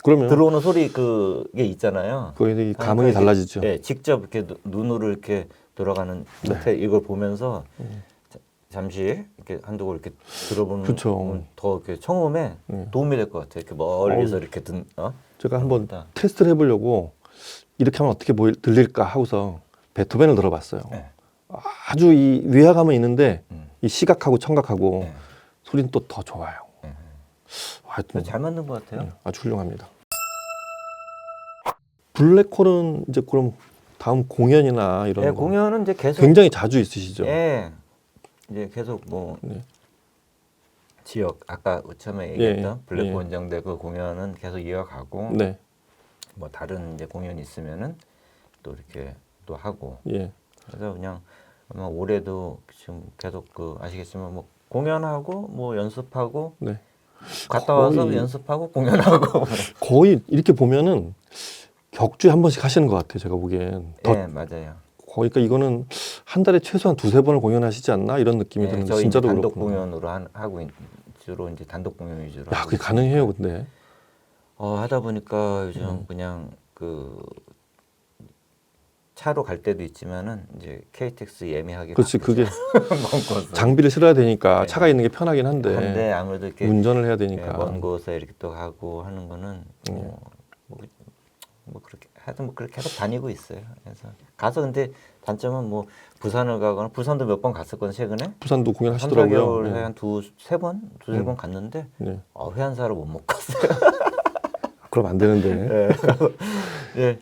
그러면 들어오는 소리 그게 있잖아요. 거기 감흥이 달라지죠. 예, 직접 이렇게 눈으로 이렇게 돌아가는 상태 이걸 보면서 잠시 이렇게 한두 곡 이렇게 들어보는 그쵸. 더 이렇게 청음에 도움이 될 것 같아요. 이렇게 멀리서 이렇게 제가 한번 테스트를 해보려고 이렇게 하면 어떻게 들릴까 하고서 베토벤을 들어봤어요. 네. 아주 이 위화감은 있는데 이 시각하고 청각하고 소리는 또 더 좋아요. 하여튼 잘 맞는 것 같아요. 아주 훌륭합니다. 블랙홀은 이제 그럼 다음 공연이나 이런 거 공연은 이제 계속 굉장히 자주 있으시죠? 예, 이제 계속 뭐 지역 아까 처음에 얘기했던 블랙홀 원정대 그 공연은 계속 이어가고 뭐 다른 이제 공연이 있으면은 또 이렇게 또 하고 그래서 그냥 아마 올해도 지금 계속 아시겠지만 뭐 공연하고 뭐 연습하고 갔다 와서 연습하고 공연하고 거의 이렇게 보면은 격주에 한 번씩 하시는 것 같아요. 제가 보기엔. 네, 맞아요. 그러니까 이거는 한 달에 최소한 2-3번을 공연하시지 않나 이런 느낌이 드는데 저희 진짜로 단독 그렇구나. 공연으로 하고 주로 이제 단독 공연 위주로. 야, 그게 가능해요, 근데. 하다 보니까 요즘 그냥 차로 갈 때도 있지만은 이제 KTX 예매하기. 그렇지, 그게 먼 장비를 실어야 되니까 차가 있는 게 편하긴 한데 아무래도 이렇게 운전을 해야 되니까 먼 곳에 이렇게 또 가고 하는 거는 뭐 그렇게 하여튼 뭐 그렇게 계속 다니고 있어요. 그래서 가서 근데 단점은 뭐 부산을 가거나 부산도 몇 번 갔었거든 최근에. 부산도 공연하시더라고요. 3-4개월 한 두세 번 갔는데 회한사를 못 먹고 갔어요. 그럼 안 되는데. 이제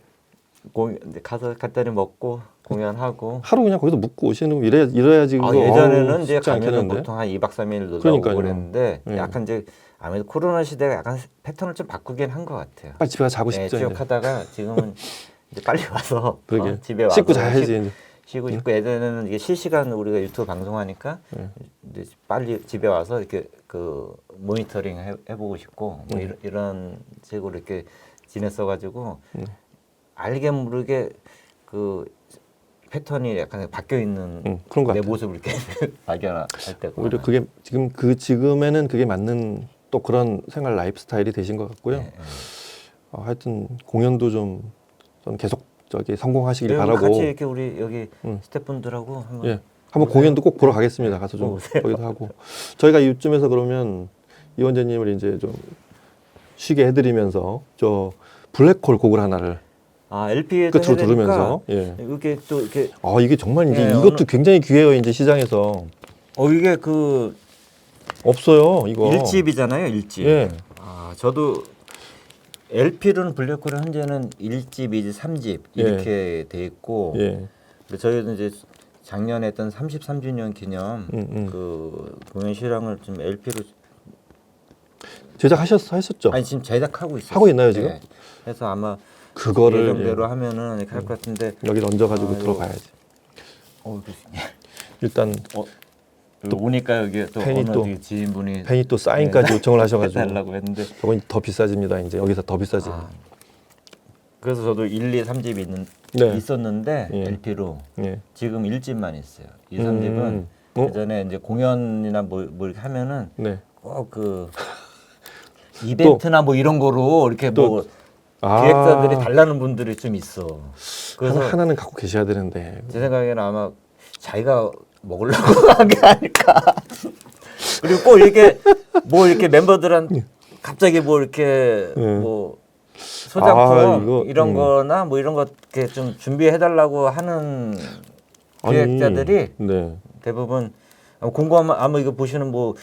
가서 간단히 먹고 공연하고 하루 그냥 거기서 묵고 오시는 거 이래야지. 예전에는 이제 쉽지 가면은 않겠는데? 보통 한 2박 3일 놀다 그러니까요. 오고 그랬는데 약간 이제 아무래도 코로나 시대가 약간 패턴을 좀 바꾸긴 한 것 같아요. 빨리 집에 가서 자고 싶죠. 쭉 하다가 지금은 이제 빨리 와서 집에 와서 씻고 자야지. 이제. 쉬고 싶고 예전에는 이게 실시간 우리가 유튜브 방송하니까 이제 빨리 집에 와서 이렇게 모니터링 해보고 싶고 뭐 이런 식으로 이렇게 지냈어가지고 알게 모르게 패턴이 약간 바뀌어 있는 그런 것 내 같아요. 모습을 이렇게 발견할 때가 오히려 그게 지금에는 그게 맞는 또 그런 생활 라이프 스타일이 되신 것 같고요. 네, 네. 하여튼 공연도 좀 계속 성공하시길 네, 바라고. 같이 이렇게 우리 여기 음. 스태프분들하고 한번 예, 한번 오세요. 공연도 꼭 보러 가겠습니다. 가서 좀 오세요. 거기도 하고. 저희가 이쯤에서 그러면 이 원장님을 이제 좀 쉬게 해드리면서 저 블랙홀 곡을 하나를 LP에서 끝으로 들으면서 예. 이렇게 또 이렇게 이게 정말 이제 예, 이것도 굉장히 귀해요. 이제 시장에서 이게 그 없어요. 이거 1집이잖아요, 1집. 예. 저도 LP로는 블랙홀은 현재는 1집, 2집, 3집 이렇게 돼 있고 예. 근데 저희도 이제 작년에 했던 33주년 기념 그 공연 실황을 좀 LP로 제작하셨었죠? 아니 지금 제작하고 있어요. 하고 있나요, 지금? 네. 그래서 아마 그거를 예정대로 하면은 이렇게 할 것 같은데 여기 얹어가지고 이거- 들어가야지. 그렇습니다. 일단 또 오니까 여기 또 팬이 어느 또- 지인분이 팬이 또 사인까지 요청을 하셔가지고 해달라고 했는데 저건 더 비싸집니다. 이제 여기서 더 비싸지. 그래서 저도 1, 2, 3집이 네. 있었는데 예. LP로 예. 지금 1집만 있어요. 2, 3집은 예전에 이제 공연이나 뭐 이렇게 하면은 네. 꼭 그 이벤트나 뭐 이런 거로 이렇게 또- 뭐 아, 기획사들이 달라는 분들이 좀 있어. 그래서 하나는 갖고 계셔야 되는데. 제 생각에는 아마 자기가 먹으려고 한 게 아닐까. 그리고 꼭 이렇게 뭐 이렇게 멤버들한테 갑자기 뭐 이렇게 뭐 소장품 이거, 이런 거나 뭐 이런 거 이렇게 좀 준비해 달라고 하는 기획자들이 네. 대부분 궁금하면 아마 이거 보시는 뭐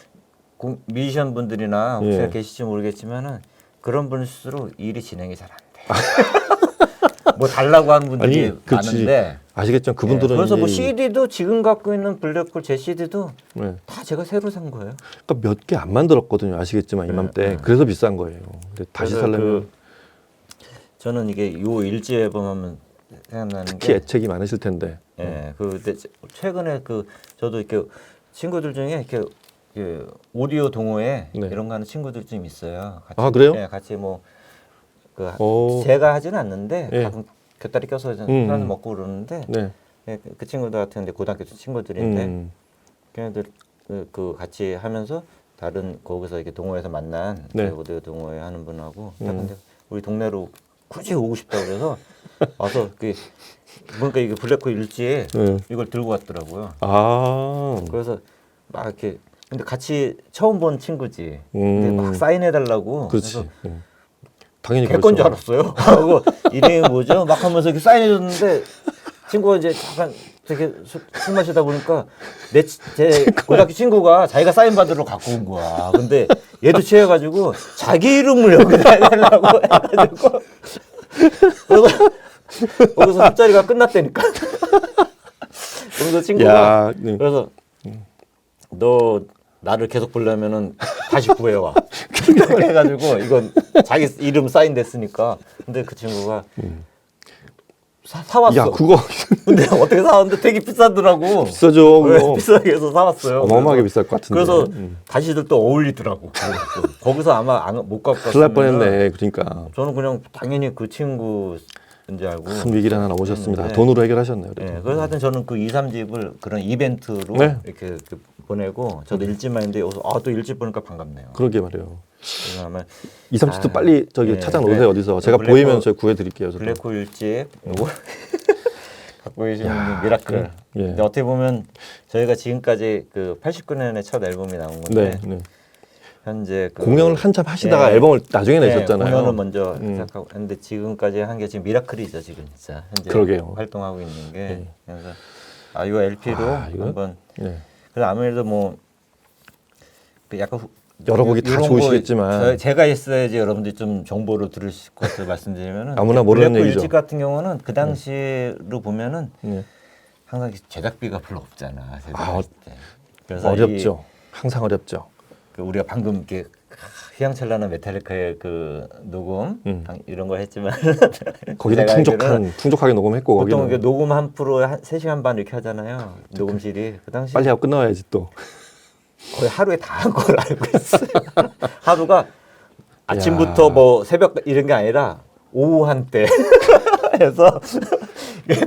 뮤지션 분들이나 혹시 예. 계실지 모르겠지만은 그런 분일수록 일이 진행이 잘 안 돼. 뭐 달라고 하는 분들이 아니, 그렇지. 많은데 아시겠죠? 그분들은 그래서 뭐 이제 CD도 지금 갖고 있는 블랙홀 제 CD도 네. 다 제가 새로 산 거예요. 그러니까 몇 개 안 만들었거든요. 아시겠지만 이맘때 그래서 비싼 거예요. 근데 다시 그래서 살려면 저는 이게 요 일지 앨범 하면 생각나는 특히 게 애착이 많으실 텐데. 근데 최근에 저도 이렇게 친구들 중에 이렇게 오디오 동호회 네. 이런 거 하는 친구들 좀 있어요. 같이, 아, 그래요? 네, 같이 뭐 오. 제가 하지는 않는데 예. 가끔 곁다리 껴서 술 한잔 먹고 그러는데 네. 그 친구들 같은데 고등학교 친구들인데 음. 걔네들 그 같이 하면서 다른 거기서 이렇게 동호회에서 만난 네. 오디오 동호회 하는 분하고 딱 근데 우리 동네로 굳이 오고 싶다 그래서 와서 보니까 이게 블랙홀 일지에 이걸 들고 왔더라고요. 아. 그래서 막 이렇게 근데 같이 처음 본 친구지. 근데 막 사인해 달라고. 그렇지. 당연히 개건 줄 그렇죠. 알았어요. 하고 이름이 뭐죠? 막 하면서 이렇게 사인해 줬는데 친구가 이제 잠깐 되게 술 마시다 보니까 제 고등학교 친구가 자기가 사인 받으러 갖고 온 거야. 근데 얘도 취해가지고 자기 이름을 여기다 해달라고 해가지고 그래서 거기서 술자리가 끝났다니까. 그래서 친구가 야, 네. 그래서 너 나를 계속 보려면은 다시 구해와. 그래가지고 이건 자기 이름 사인됐으니까. 근데 그 친구가 사왔어. 야, 그거 근데 어떻게 사왔는데 되게 비싸더라고. 비싸죠. 네, 그거. 비싸게 해서 사왔어요. 어마어마하게 그래서- 비쌀 것 같은데. 그래서 다시들 또 어울리더라고. 그래서 거기서 아마 못 갖고 큰일 날 갔으면은 뻔했네. 그러니까 저는 그냥 당연히 그 친구인 줄 알고. 큰 위기를 하나 오셨습니다. 네. 돈으로 해결하셨네요. 그래도. 네, 그래서 하여튼 저는 그 2, 3집을 그런 이벤트로 네. 이렇게 보내고 저도 1집만 했는데 여기서 또 1집 보니까 반갑네요. 그러게 말이에요. 그래서 아마 2, 3집도 빨리 저기 네, 찾아놓으세요. 네. 어디서. 제가 블랙홀- 보이면 저희 구해드릴게요. 저도. 블랙홀 1집 요거 갖고 계시는 야, 미라클. 예. 근데 어떻게 보면 저희가 지금까지 그 89년에 첫 앨범이 나온 건데 네, 네. 현재 공연을 한참 하시다가 네. 앨범을 나중에 내셨잖아요. 공연을 먼저 시작하고 했는데 지금까지 한 게 지금 미라클이죠 지금 진짜 현재 그러게요. 활동하고 있는 게 네. 그래서 이거 LP로 이거? 한번 네. 그래서 아무래도 그 약간 여러 곡이 다 이런 거 좋으시겠지만. 제가 있어야지 여러분들이 좀 정보를 들을 것을 말씀드리면은 아무나 모르는 블랙홀 얘기죠. 일집 같은 경우는 그 당시로 보면은 네. 항상 제작비가 별로 없잖아. 아, 때. 그래서 어렵죠. 항상 어렵죠. 그 우리가 방금 이렇게 휘황찬란한 메탈리카의 그 녹음 이런 걸 했지만 거기는 제가 알기로는 풍족하게 녹음했고 보통 거기는 이게 녹음 한 프로에 한 3시간 반 이렇게 하잖아요. 녹음실이 그 당시 빨리 하고 끝나야지 또. 거의 하루에 다 한 걸 알고 있어요. 하루가 아침부터 뭐 새벽 이런 게 아니라 오후 한때 해서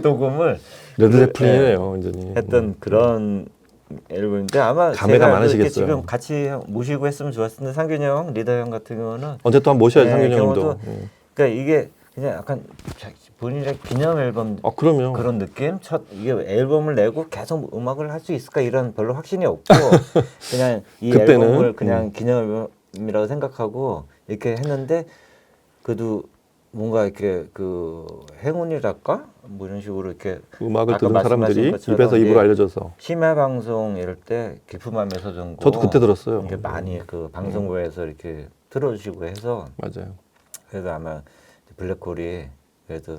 녹음을 레드 제플린이네요, 완전히. 했던 그런 앨범인데 아마 감회가 제가 많으시겠어요. 이렇게 지금 같이 모시고 했으면 좋았을 텐데 상균이 형, 리더 형 같은 경우는 언제 또 한번 모셔야지, 네, 상균이 형도. 경우도 그러니까 이게 그냥 약간 본인의 기념 앨범 그럼요. 그런 느낌? 이게 앨범을 내고 계속 음악을 할 수 있을까 이런 별로 확신이 없고 그냥 이 그때는, 앨범을 그냥 기념 앨범이라고 생각하고 이렇게 했는데 그래도 뭔가 이렇게 그 행운이랄까? 뭐 이런 식으로 이렇게 음악을 아까 들은 말씀하신 사람들이 것처럼 입에서 입으로 이제 알려져서. 심야 방송 이럴 때 기품함의 서정곡 저도 그때 들었어요. 이렇게 많이 그 방송국에서 이렇게 틀어주시고 해서 맞아요. 그래서 아마 블랙홀이 그래도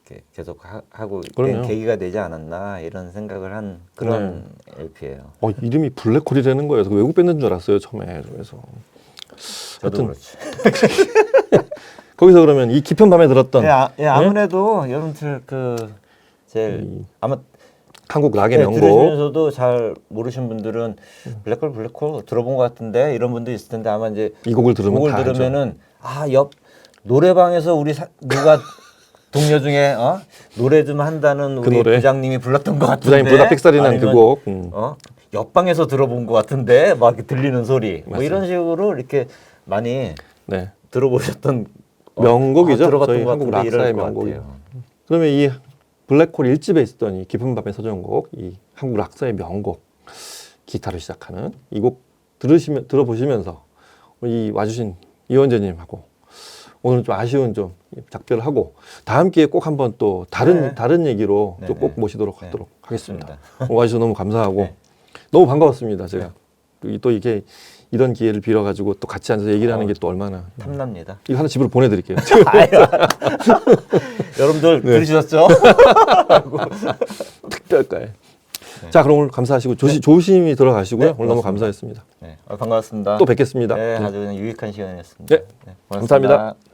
이렇게 계속 하고 그럼요. 계기가 되지 않았나 이런 생각을 한 그런 LP예요. 이름이 블랙홀이라는 거예요. 그래서 외국 밴드인 줄 알았어요, 처음에. 그래서. 저도 하여튼 그렇죠. 거기서 그러면 이 깊은 밤에 들었던 아무래도 여러분들 그 제일 이 아마 한국 락의 명곡. 들으시면서도 잘 모르신 분들은 블랙홀 들어본 것 같은데 이런 분도 있을 텐데 아마 이제 이 곡을 들으면 곡을 다 알죠. 들으면은 옆 노래방에서 우리 누가 동료 중에 노래 좀 한다는 그 우리 노래. 부장님이 불렀던 것 같은데 부장님 보다 삑사리 난 그 아니면, 곡. 옆방에서 들어본 것 같은데 막 이렇게 들리는 소리 뭐 맞습니다. 이런 식으로 이렇게 많이 네. 들어보셨던 명곡이죠. 들어봤던 저희 것 한국 같은데 락사의 이럴 것 명곡이에요. 같아요. 그러면 이 블랙홀 1집에 있었던 이 깊은 밤의 서정곡, 이 한국 락사의 명곡, 기타로 시작하는 이 곡 들어보시면서 이 와주신 이원재님하고 오늘 좀 아쉬운 좀 작별을 하고 다음 기회에 꼭 한번 또 다른 얘기로 또 꼭 모시도록 하도록 하겠습니다. 오늘 와주셔서 너무 감사하고 너무 반가웠습니다. 제가 또 이게 이런 기회를 빌어가지고 또 같이 앉아서 얘기를 하는 게 또 얼마나 탐납니다. 이거 하나 집으로 보내드릴게요. 여러분들 들으셨죠? 특별가에. 자, 그럼 오늘 감사하시고 조심히 들어가시고요. 네, 오늘 너무 고맙습니다. 감사했습니다. 네, 반갑습니다. 또 뵙겠습니다. 네, 네. 아주 그냥 유익한 시간이었습니다. 네, 감사합니다. 고맙습니다.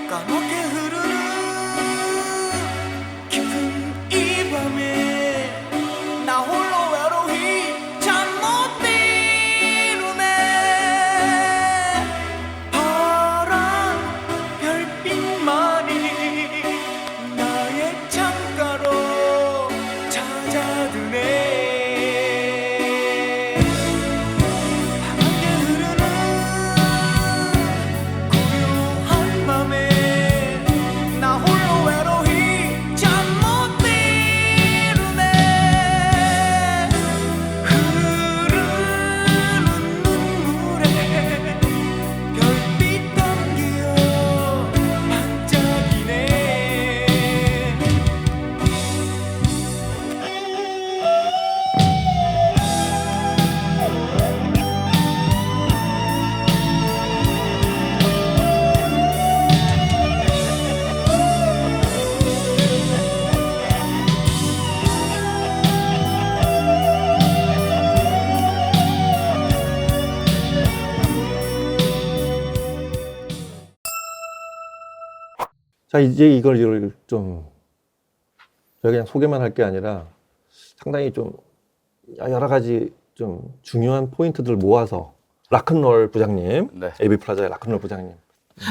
까맣게 흐르는 깊은 이 밤에 나 홀로 외로이 잠 못 이루네 파란 별빛만이 나의 창가로 찾아드네 까맣게 흐르는 고요한 밤에 나 홀로 외로이 잠 못 이루네 흐르는 눈물에 별빛 담기어 반짝이네 자, 이제 이걸 좀 저희 그냥 소개만 할 게 아니라 상당히 좀 여러 가지 좀 중요한 포인트들을 모아서 락큰롤 부장님, 네. AB 플라자의 락큰롤 부장님.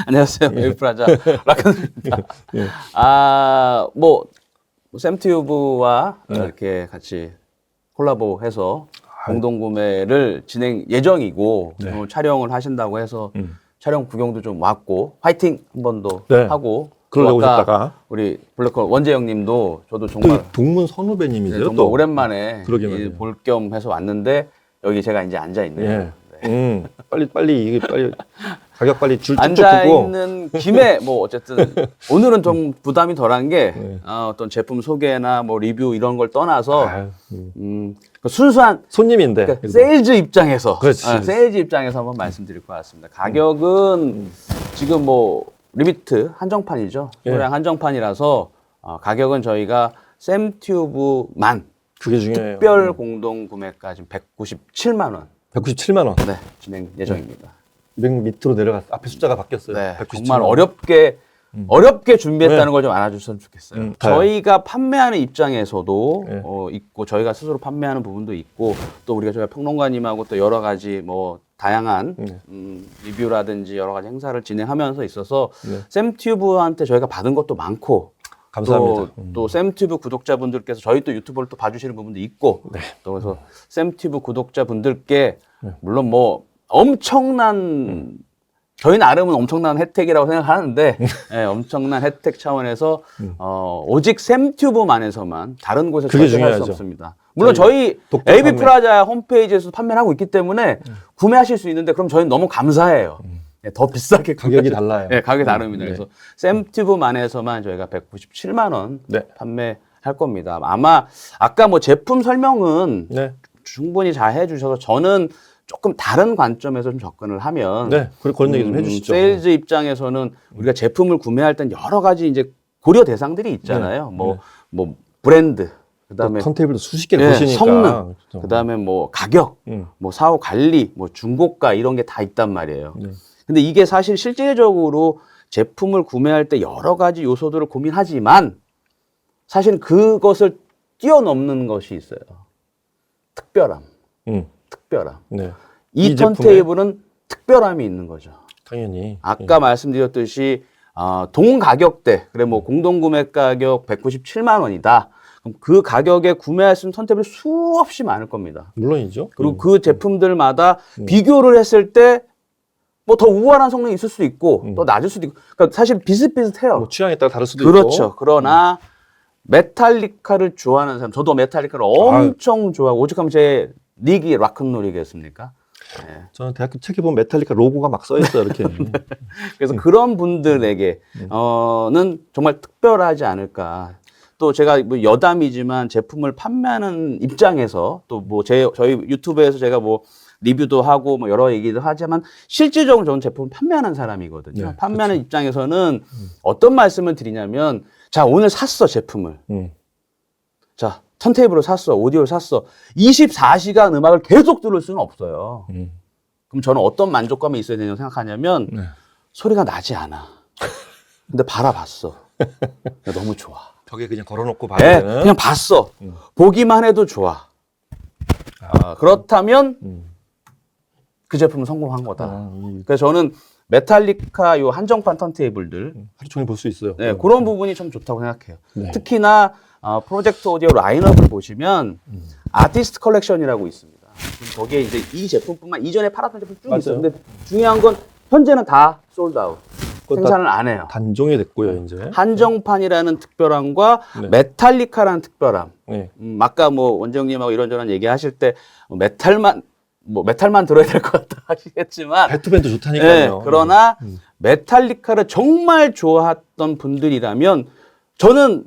안녕하세요. 에이프라자 락큰입니다. 예. 뭐 샘튜브와 이렇게 같이 콜라보해서 공동 구매를 진행 예정이고 네. 촬영을 하신다고 해서 촬영 구경도 좀 왔고 화이팅 한 번도 네. 하고 그러려고 또 아까 했다가 우리 블랙홀 원재영님도 저도 또 정말 동문 선후배님이세요. 정말 또 오랜만에 그러게 말이에요. 볼 겸 해서 왔는데 여기 제가 이제 앉아 있네요. 예. 빨리 이게 빨리 가격 빨리 줄 쭉쭉 앉아 끄고 있는 김에 뭐 어쨌든 오늘은 좀 부담이 덜한 게 네. 어떤 제품 소개나 뭐 리뷰 이런 걸 떠나서 아유, 그 순수한 손님인데 그러니까 그래도. 세일즈 입장에서 그렇지. 세일즈 입장에서 한번 말씀드릴 것 같습니다. 가격은 지금 뭐 리미트 한정판이죠. 예. 소량 한정판이라서 가격은 저희가 샘튜브만 그게 중요해요. 특별 공동 구매가 지금 197만 원 197만 원. 네, 진행 예정입니다. 맨 밑으로 내려갔어. 앞에 숫자가 바뀌었어요. 네, 197만 정말 원. 어렵게 준비했다는 네. 걸 좀 알아주셨으면 좋겠어요. 다요. 저희가 판매하는 입장에서도 네. 있고 저희가 스스로 판매하는 부분도 있고 또 저희가 평론가님하고 또 여러 가지 뭐 다양한 네. 리뷰라든지 여러 가지 행사를 진행하면서 있어서 네. 샘튜브한테 저희가 받은 것도 많고 감사합니다. 또 샘튜브 구독자분들께서 저희 또 유튜브를 또 봐주시는 부분도 있고 네. 또 그래서 샘튜브 구독자분들께 물론 뭐 엄청난 저희 나름은 엄청난 혜택이라고 생각하는데 예, 엄청난 혜택 차원에서 오직 샘튜브만에서만 다른 곳에서 그게 절대 할 수 중요하죠. 없습니다. 물론 저희 독점 AB 판매. 프라자 홈페이지에서 판매를 하고 있기 때문에 구매하실 수 있는데 그럼 저희는 너무 감사해요. 예, 더 비싸게 가격이 구매하실- 달라요. 예, 가격이 다릅니다. 네. 그래서 샘튜브만에서만 저희가 197만 원 네. 판매할 겁니다. 아마 아까 뭐 제품 설명은 네. 충분히 잘 해주셔서 저는 조금 다른 관점에서 좀 접근을 하면 네. 그런 얘기 좀 해주시죠. 세일즈 입장에서는 우리가 제품을 구매할 땐 여러 가지 이제 고려 대상들이 있잖아요. 네. 뭐 브랜드, 그다음에 턴테이블도 수십 개를 예, 보시니까 성능, 그렇죠. 그다음에 뭐 가격, 뭐 사후 관리, 뭐 중고가 이런 게 다 있단 말이에요. 네. 근데 이게 사실 실질적으로 제품을 구매할 때 여러 가지 요소들을 고민하지만 사실 그것을 뛰어넘는 것이 있어요. 특별함, 특별함. 네. 이 제품에 턴테이블은 특별함이 있는 거죠. 당연히 아까 말씀드렸듯이 동 가격대, 그래 뭐 공동 구매 가격 197만 원이다. 그럼 그 가격에 구매할 수 있는 턴테이블이 수없이 많을 겁니다. 물론이죠. 그리고 그 제품들마다 비교를 했을 때 뭐 더 우월한 성능이 있을 수도 있고 또 낮을 수도 있고, 그러니까 사실 비슷비슷해요. 뭐 취향에 따라 다를 수도 그렇죠. 있고. 그러나 메탈리카를 좋아하는 사람, 저도 메탈리카를 엄청 좋아하고 오죽하면 제 릭이 락큰롤이겠습니까? 네. 저는 대학교 책에 보면 메탈리카 로고가 막 써 있어요. 이렇게. 그래서 그런 분들에게 는 정말 특별하지 않을까. 또 제가 뭐 여담이지만 제품을 판매하는 입장에서 또 뭐 저희 유튜브에서 제가 뭐 리뷰도 하고 뭐 여러 얘기도 하지만 실질적으로 저는 제품을 판매하는 사람이거든요. 네, 판매하는 입장에서는 어떤 말씀을 드리냐면, 자, 오늘 샀어, 제품을. 자, 턴테이블을 샀어, 오디오를 샀어. 24시간 음악을 계속 들을 수는 없어요. 그럼 저는 어떤 만족감이 있어야 되냐고 생각하냐면, 네. 소리가 나지 않아. 근데 바라봤어. 너무 좋아. 벽에 그냥 걸어놓고 네, 봐야 그냥 봤어. 보기만 해도 좋아. 그렇다면 그 제품은 성공한 거다. 그래서 저는 메탈리카 요 한정판 턴테이블들 하루 종일 볼 수 있어요. 네, 그런 부분이 좀 좋다고 생각해요. 네. 특히나 프로젝트 오디오 라인업을 보시면 아티스트 컬렉션이라고 있습니다. 거기에 이제 이 제품뿐만 이전에 팔았던 제품 쭉 있어요. 맞아요. 근데 중요한 건 현재는 다 솔드아웃. 그거 생산을 안 해요. 단종이 됐고요, 이제. 한정판이라는 특별함과 네. 메탈리카라는 특별함. 네. 아까 뭐 원정님하고 이런저런 얘기하실 때 메탈만 들어야 될 것 같다 하시겠지만, 배트밴드 좋다니까요. 네, 그러나 메탈리카를 정말 좋아했던 분들이라면 저는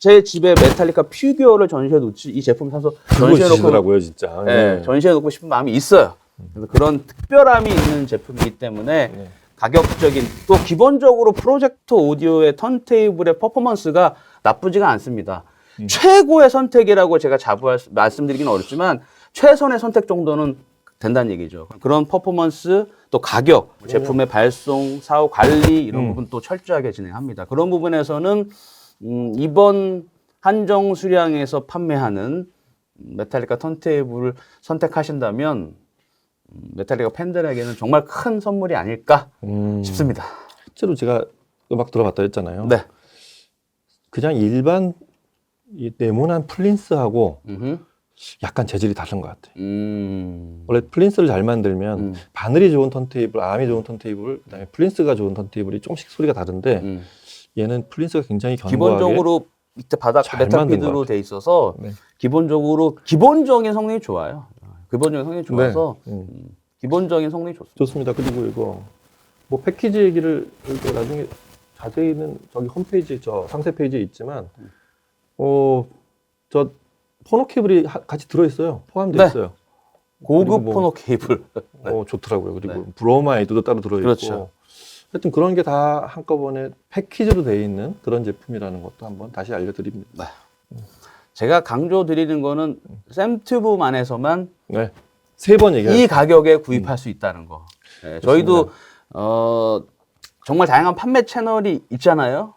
제 집에 메탈리카 피규어를 전시해 놓지 이 제품 사서 그거 전시해 놓고 지시더라고요, 진짜. 네, 전시해 놓고 싶은 마음이 있어요. 그래서 그런 특별함이 있는 제품이기 때문에 네. 가격적인, 또 기본적으로 프로젝터 오디오의 턴테이블의 퍼포먼스가 나쁘지가 않습니다. 최고의 선택이라고 제가 말씀드리기는 어렵지만 최선의 선택 정도는 된다는 얘기죠. 그런 퍼포먼스, 또 가격, 제품의 발송, 사후 관리 이런 부분 또 철저하게 진행합니다. 그런 부분에서는 이번 한정 수량에서 판매하는 메탈리카 턴테이블을 선택하신다면 메탈리카 팬들에게는 정말 큰 선물이 아닐까 싶습니다. 실제로 제가 음악 들어봤다 했잖아요. 네. 그냥 일반 이 네모난 플린스하고 약간 재질이 다른 것 같아요. 음. 원래 플린스를 잘 만들면 바늘이 좋은 턴테이블, 암이 좋은 턴테이블, 그다음에 플린스가 좋은 턴테이블이 조금씩 소리가 다른데 얘는 플린스가 굉장히 견고하게 기본적으로 밑에 바닥 잘 메탈 만든 것 피드로 같아요. 돼 있어서 네. 기본적인 성능이 좋아요. 기본적인 성능이 좋아서 네. 기본적인 성능이 좋습니다. 좋습니다. 그리고 이거 뭐 패키지 얘기를 이거 나중에 자세히는 저기 홈페이지 저 상세 페이지에 있지만 저 포너 케이블이 같이 들어있어요. 포함되어 네. 있어요. 고급 그리고 뭐- 포너 케이블. 좋더라고요. 그리고 네. 브로마이드도 따로 들어있고. 그렇죠. 하여튼 그런 게 다 한꺼번에 패키지로 되어 있는 그런 제품이라는 것도 한번 다시 알려드립니다. 제가 강조드리는 거는 샘튜브만에서만 네. 3번 얘기해요. 이 가격에 구입할 수 있다는 거. 네, 저희도 정말 다양한 판매 채널이 있잖아요.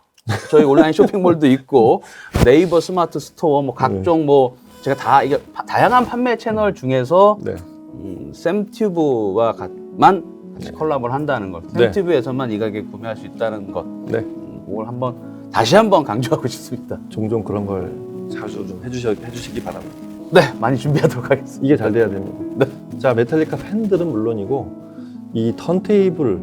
저희 온라인 쇼핑몰도 있고 네이버 스마트 스토어 뭐 각종 뭐 제가 다 이게 다양한 판매 채널 중에서 네. 샘튜브와만 같이 콜라보를 한다는 것. 네. 샘튜브에서만 이 가격에 구매할 수 있다는 것. 네. 그걸 다시 한번 강조하고 싶습니다. 종종 그런 걸 자주 좀 해주시기 바랍니다. 네, 많이 준비하도록 하겠습니다. 이게 잘 돼야 됩니다. 자, 메탈리카 팬들은 물론이고 이 턴테이블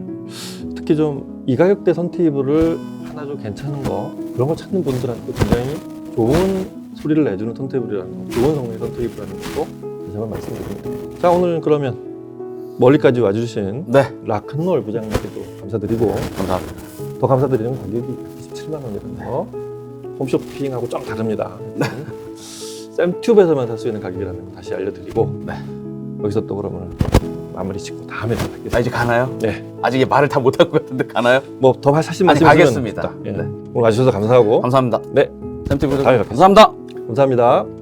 특히 좀 이 가격대 턴테이블을 하나 좀 괜찮은 거 그런 거 찾는 분들한테 굉장히 좋은 소리를 내주는 턴테이블이라는 거, 좋은 성능의 턴테이블이라는 것도 다시 한번 말씀드립니다. 자, 오늘 그러면 멀리까지 와주신 네, 락큰롤 부장님께도 감사드리고 감사합니다. 더 감사드리는 가격이 27만 원이라서 홈쇼핑하고 좀 다릅니다. 샘튜브에서만 살 수 있는 가격이라는 거 다시 알려드리고 네. 여기서 또 그러면 마무리 짓고 다음에 뵙겠습니다. 이제 가나요? 네, 아직 말을 다 못한 것 같은데 가나요? 뭐 더 사실 아니, 말씀 가겠습니다. 예. 네. 오늘 와주셔서 감사하고 감사합니다. 네, 샘튜브 다음에 뵙겠습니다. 감사합니다. 감사합니다.